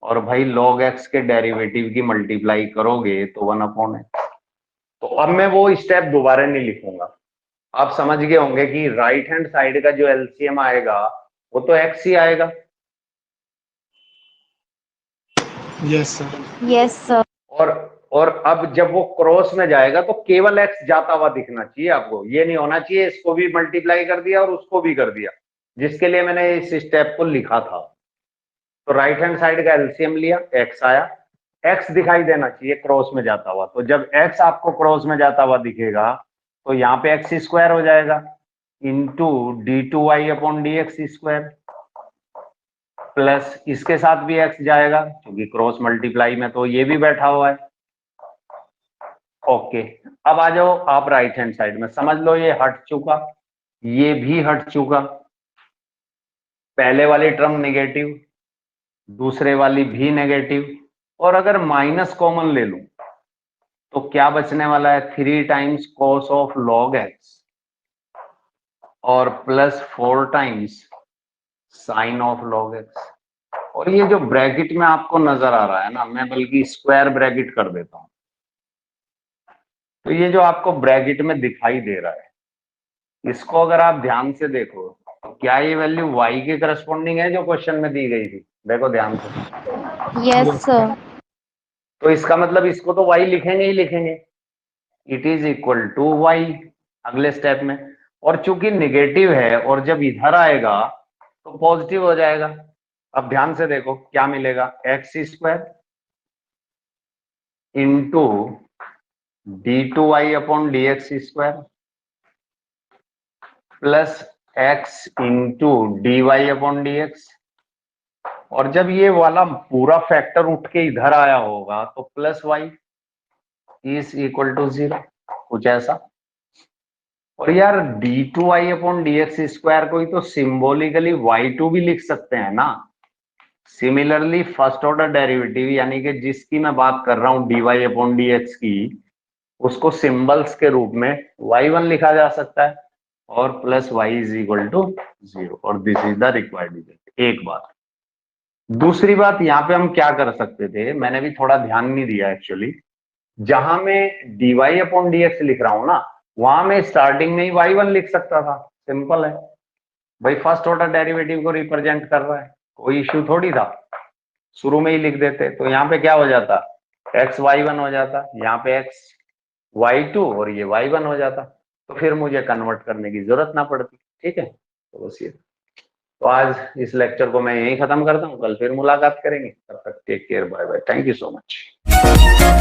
और भाई लॉग एक्स के डेरिवेटिव की मल्टीप्लाई करोगे तो 1 अपॉन एक्स। तो अब मैं वो स्टेप दोबारा नहीं लिखूंगा, आप समझ गए होंगे कि राइट हैंड साइड का जो एलसीएम आएगा वो तो एक्स ही आएगा। Yes sir. Yes sir. और अब जब वो क्रॉस में जाएगा तो केवल एक्स जाता हुआ दिखना चाहिए आपको, ये नहीं होना चाहिए इसको भी मल्टीप्लाई कर दिया और उसको भी कर दिया, जिसके लिए मैंने इस स्टेप को लिखा था। तो राइट हैंड साइड का एलसीएम लिया, एक्स आया, एक्स दिखाई देना चाहिए क्रॉस में जाता हुआ। तो जब एक्स आपको क्रॉस में जाता हुआ दिखेगा तो यहाँ पे एक्स स्क्वायर हो जाएगा, into d2y upon dx square, plus इसके साथ भी एक्स जाएगा क्योंकि क्रॉस मल्टीप्लाई में तो ये भी बैठा हुआ है। ओके, अब आ जाओ आप राइट हैंड साइड में, समझ लो ये हट चुका, ये भी हट चुका, पहले वाली टर्म नेगेटिव, दूसरे वाली भी नेगेटिव, और अगर माइनस कॉमन ले लूं तो क्या बचने वाला है, 3 times cos of log x, और plus 4 times sine of log x. और ये जो ब्रैकेट में आपको नजर आ रहा है ना, मैं बल्कि स्क्वायर ब्रैकेट कर देता हूं। तो ये जो आपको ब्रैकेट में दिखाई दे रहा है, इसको अगर आप ध्यान से देखो तो क्या ये वैल्यू y के करस्पॉन्डिंग है जो क्वेश्चन में दी गई थी? देखो ध्यान से। Yes, Yes, sir. sir. तो इसका मतलब इसको तो y लिखेंगे ही लिखेंगे, it is equal to y अगले स्टेप में। और चूंकि निगेटिव है और जब इधर आएगा तो पॉजिटिव हो जाएगा। अब ध्यान से देखो क्या मिलेगा, x square into d2y upon d x square plus x into d y upon d x. और जब ये वाला पूरा फैक्टर उठ के इधर आया होगा तो plus y is equal to 0, कुछ ऐसा। और यार d2y upon d x square को ही तो सिंबॉलिकली y2 भी लिख सकते हैं ना। सिमिलरली फर्स्ट ऑर्डर डेरिवेटिव यानी कि जिसकी मैं बात कर रहा हूं dy अपॉन डी एक्स की, उसको सिंबल्स के रूप में y1 लिखा जा सकता है और plus y is equal to 0, और this is the required result. एक बात। दूसरी बात, यहाँ पे हम क्या कर सकते थे, मैंने भी थोड़ा ध्यान नहीं दिया एक्चुअली। जहां मैं dy अपॉन डी एक्स लिख रहा हूं ना, वहां मैं स्टार्टिंग में ही y1 लिख सकता था। सिंपल है भाई, फर्स्ट ऑर्डर डेरिवेटिव को रिप्रेजेंट कर रहा है, कोई इश्यू थोड़ी था, शुरू में ही लिख देते। तो यहाँ पे क्या हो जाता, एक्स y1 हो जाता, यहाँ पे एक्स y2 और ये y1 हो जाता। तो फिर मुझे कन्वर्ट करने की जरूरत ना पड़ती। ठीक है, तो बस ये। तो आज इस लेक्चर को मैं यहीं खत्म करता हूँ, कल फिर मुलाकात करेंगे। तब तक take care, bye bye, thank you so much.